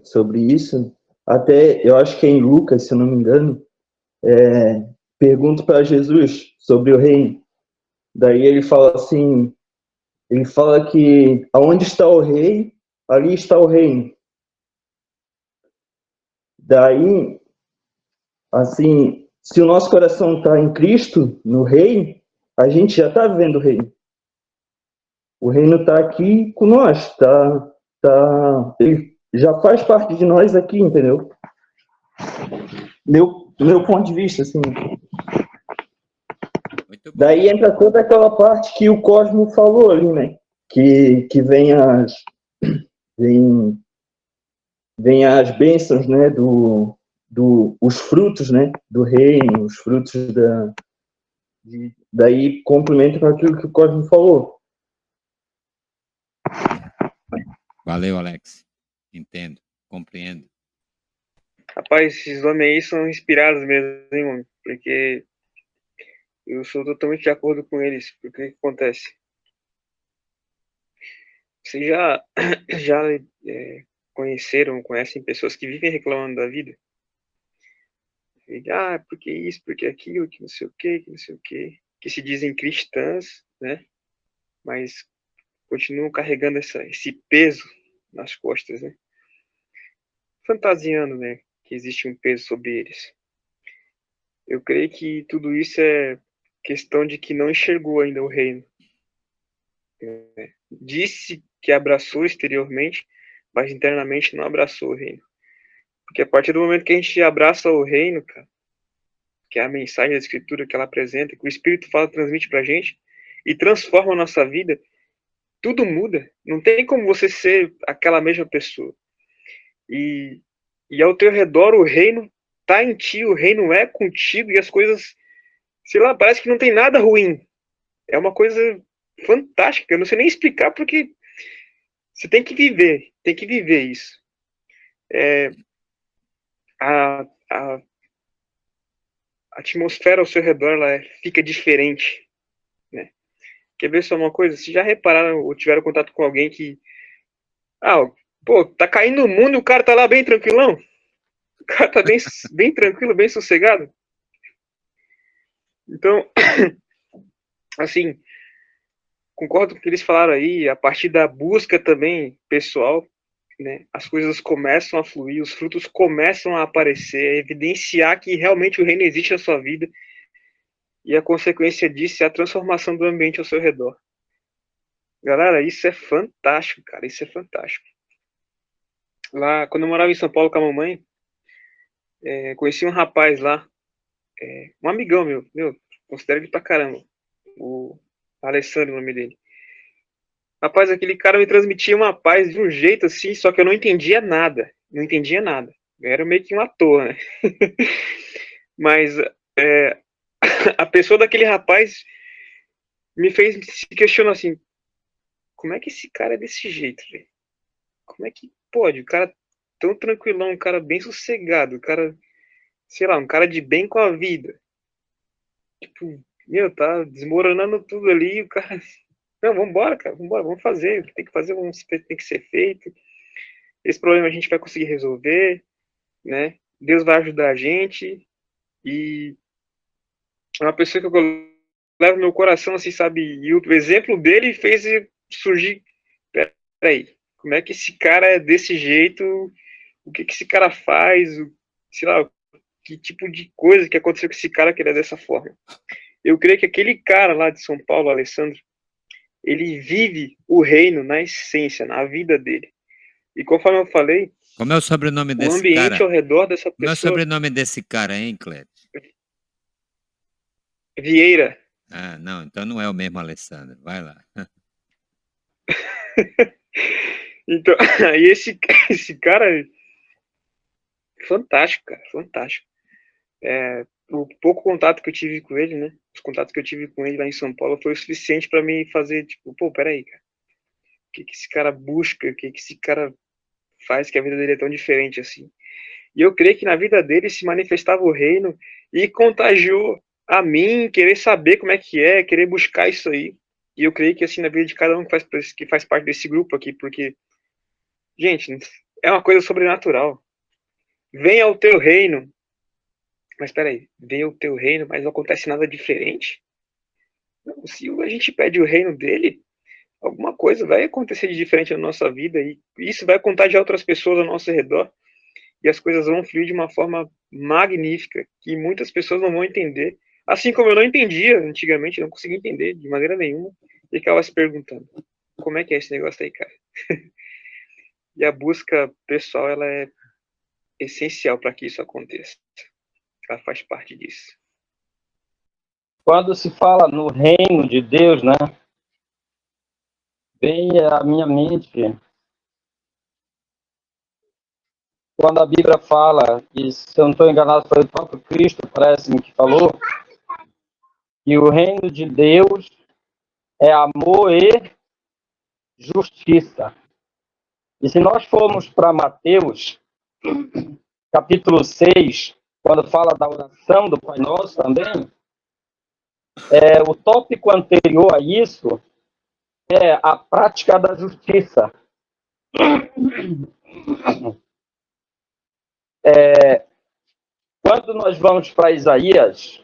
isso, até eu acho que é em Lucas, se eu não me engano, pergunto para Jesus sobre o reino. Daí ele fala que aonde está o rei, ali está o reino. Daí, assim, se o nosso coração está em Cristo, no reino, a gente já está vivendo o reino. O reino está aqui com nós, ele já faz parte de nós aqui, entendeu? Meu ponto de vista, assim. Muito bom. Daí entra toda aquela parte que o Cosmo falou ali, né? Que vem as bênçãos, né? Os frutos, né? Do reino, os frutos daí complementa com aquilo que o Cosmo falou. Valeu, Alex. Entendo, compreendo. Rapaz, esses homens aí são inspirados mesmo, hein, mano? Porque eu sou totalmente de acordo com eles. Porque o que acontece? Vocês já conhecem pessoas que vivem reclamando da vida? Porque isso, porque aquilo, que não sei o quê, que não sei o quê, que se dizem cristãs, né? Mas continuam carregando esse peso nas costas, né? Fantasiando, né? Que existe um peso sobre eles. Eu creio que tudo isso é questão de que não enxergou ainda o reino. Disse que abraçou exteriormente, mas internamente não abraçou o reino. Porque a partir do momento que a gente abraça o reino, cara, que é a mensagem da Escritura que ela apresenta, que o Espírito fala, transmite pra gente, e transforma a nossa vida, tudo muda. Não tem como você ser aquela mesma pessoa. E ao teu redor o reino tá em ti, o reino é contigo, e as coisas, sei lá, parece que não tem nada ruim. É uma coisa fantástica, eu não sei nem explicar, porque você tem que viver isso. A atmosfera ao seu redor ela fica diferente, né? Quer ver só uma coisa? Vocês já repararam ou tiveram contato com alguém que tá caindo o mundo e o cara tá lá bem tranquilão? O cara tá bem tranquilo, bem sossegado? Então, assim, concordo com o que eles falaram aí, a partir da busca também pessoal, né, as coisas começam a fluir, os frutos começam a aparecer, a evidenciar que realmente o reino existe na sua vida, e a consequência disso é a transformação do ambiente ao seu redor. Galera, isso é fantástico, cara, isso é fantástico. Lá, quando eu morava em São Paulo com a mamãe, conheci um rapaz lá, um amigão meu, considero ele pra caramba, o Alessandro, o nome dele. Rapaz, aquele cara me transmitia uma paz de um jeito assim, só que eu não entendia nada. Não entendia nada. Eu era meio que um ator, né? Mas a pessoa daquele rapaz me fez se questionar assim: como é que esse cara é desse jeito, velho? Como é que pode? O cara tão tranquilão, um cara bem sossegado, um cara, sei lá, um cara de bem com a vida. Tipo, tá desmoronando tudo ali, o cara. Não, vambora, cara, vambora, vamos fazer. O que tem que fazer, tem que ser feito. Esse problema a gente vai conseguir resolver, né? Deus vai ajudar a gente. E é uma pessoa que eu levo no meu coração, assim, sabe? E o exemplo dele fez surgir. Peraí, como é que esse cara é desse jeito? O que esse cara faz? Sei lá, que tipo de coisa que aconteceu com esse cara que ele é dessa forma? Eu creio que aquele cara lá de São Paulo, Alessandro, ele vive o reino na essência, na vida dele. E conforme eu falei, como é o sobrenome desse cara? O ambiente ao redor dessa pessoa... Como é o sobrenome desse cara, hein, Cleber? Vieira. Ah, não, então não é o mesmo Alessandro. Vai lá. Então, aí esse cara... Fantástico, cara, fantástico. O pouco contato que eu tive com ele, né? Os contatos que eu tive com ele lá em São Paulo foi o suficiente para me fazer, tipo, peraí, cara. O que esse cara busca? O que esse cara faz que a vida dele é tão diferente assim? E eu creio que na vida dele se manifestava o reino e contagiou a mim querer saber como é, querer buscar isso aí. E eu creio que assim na vida de cada um que faz parte desse grupo aqui, porque, gente, é uma coisa sobrenatural. Venha ao teu reino. Mas peraí, venha o teu reino, mas não acontece nada diferente? Não, se a gente pede o reino dele, alguma coisa vai acontecer de diferente na nossa vida e isso vai contagiar outras pessoas ao nosso redor e as coisas vão fluir de uma forma magnífica que muitas pessoas não vão entender. Assim como eu não entendia antigamente, não conseguia entender de maneira nenhuma e ficava se perguntando, como é que é esse negócio aí, cara? E a busca pessoal, ela é essencial para que isso aconteça. Ela faz parte disso. Quando se fala no reino de Deus, né? Vem à minha mente quando a Bíblia fala, e se eu não estou enganado, foi o próprio Cristo, parece-me que falou, que o reino de Deus é amor e justiça. E se nós formos para Mateus, capítulo 6, quando fala da oração do Pai Nosso também, o tópico anterior a isso é a prática da justiça. Quando nós vamos para Isaías,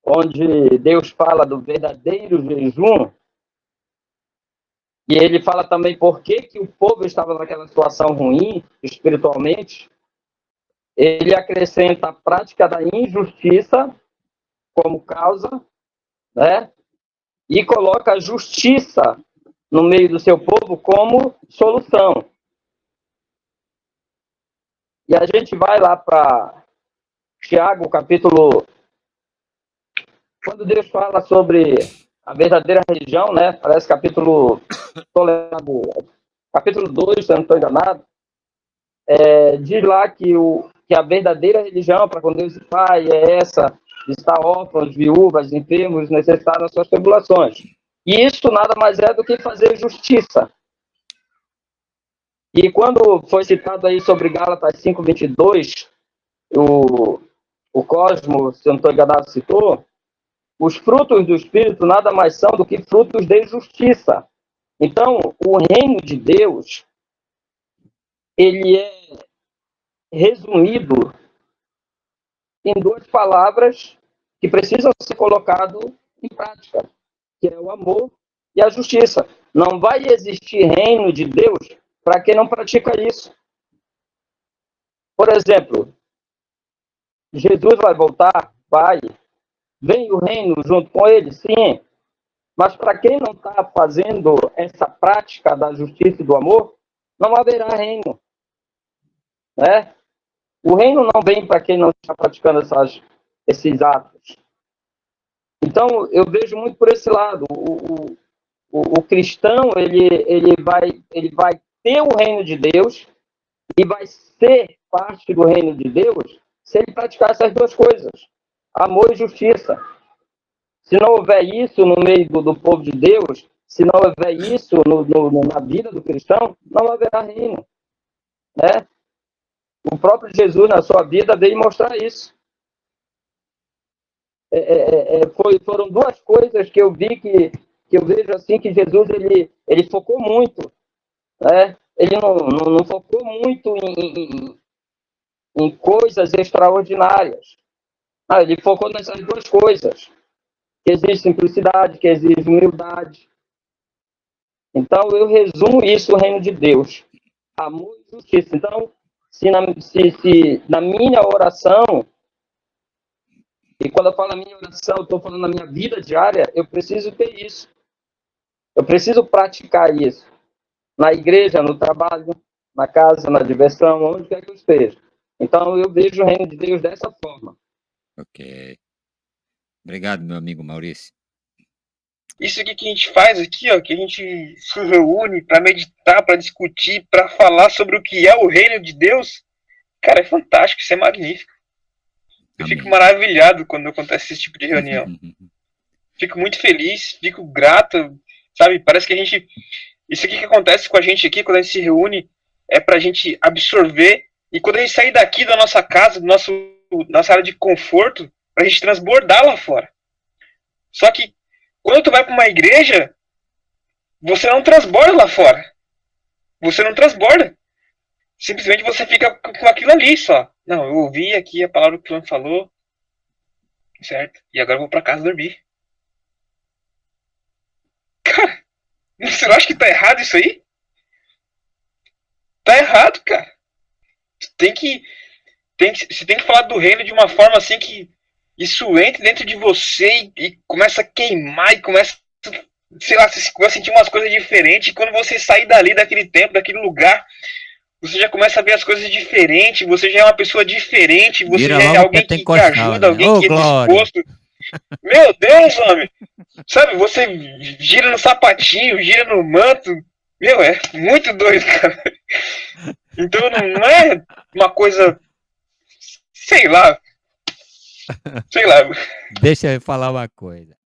onde Deus fala do verdadeiro jejum, e ele fala também por que o povo estava naquela situação ruim, espiritualmente, ele acrescenta a prática da injustiça como causa, né? E coloca a justiça no meio do seu povo como solução. E a gente vai lá para Tiago, capítulo... Quando Deus fala sobre a verdadeira religião, né? Parece capítulo 2, se eu não estou enganado, diz lá que a verdadeira religião para com Deus e Pai é essa, de estar órfãos, viúvas, enfermos, necessitados das suas tribulações. E isso nada mais é do que fazer justiça. E quando foi citado aí sobre Gálatas 5:22, o Cosmo, se eu não estou enganado, citou, os frutos do Espírito nada mais são do que frutos de justiça. Então, o reino de Deus, ele é resumido em duas palavras que precisam ser colocadas em prática, que é o amor e a justiça. Não vai existir reino de Deus para quem não pratica isso. Por exemplo, Jesus vai voltar, vai, vem o reino junto com ele, sim, mas para quem não está fazendo essa prática da justiça e do amor, não haverá reino, né? O reino não vem para quem não está praticando esses atos. Então, eu vejo muito por esse lado. O cristão, ele vai ter o reino de Deus e vai ser parte do reino de Deus se ele praticar essas duas coisas, amor e justiça. Se não houver isso no meio do povo de Deus, se não houver isso na vida do cristão, não haverá reino, né? O próprio Jesus, na sua vida, veio mostrar isso. Foram duas coisas que eu vi que eu vejo assim que Jesus ele focou muito, né? Ele não focou muito em coisas extraordinárias. Ele focou nessas duas coisas, que existe simplicidade, que existe humildade. Então, eu resumo isso, o reino de Deus, amor e justiça. Então, se na minha oração, e quando eu falo na minha oração, eu estou falando na minha vida diária, eu preciso ter isso. Eu preciso praticar isso. Na igreja, no trabalho, na casa, na diversão, onde quer que eu esteja. Então, eu vejo o reino de Deus dessa forma. Ok. Obrigado, meu amigo Maurício. Isso aqui que a gente faz aqui, ó, que a gente se reúne para meditar, para discutir, para falar sobre o que é o reino de Deus, cara, é fantástico, isso é magnífico. Eu Amém. fico maravilhado quando acontece esse tipo de reunião. Fico muito feliz, fico grato, sabe? Parece que a gente... Isso aqui que acontece com a gente aqui, quando a gente se reúne, é pra gente absorver, e quando a gente sair daqui da nossa casa, nossa área de conforto, pra gente transbordar lá fora. Só que, quando tu vai pra uma igreja, você não transborda lá fora. Você não transborda. Simplesmente você fica com aquilo ali só. Não, eu ouvi aqui a palavra que o fulano falou, certo? E agora eu vou pra casa dormir. Cara, você não acha que tá errado isso aí? Tá errado, cara. Você tem que falar do reino de uma forma assim que isso entre dentro de você e começa a queimar e começa, sei lá, você começa a sentir umas coisas diferentes. E quando você sair dali, daquele tempo, daquele lugar, você já começa a ver as coisas diferentes, você já é uma pessoa diferente, você Vira já é logo alguém que ajuda, né? alguém Ô, que é glória! disposto. Meu Deus, homem! Sabe, você gira no sapatinho, gira no manto. Meu, é muito doido, cara. Então não é uma coisa, sei lá. Deixa eu falar uma coisa.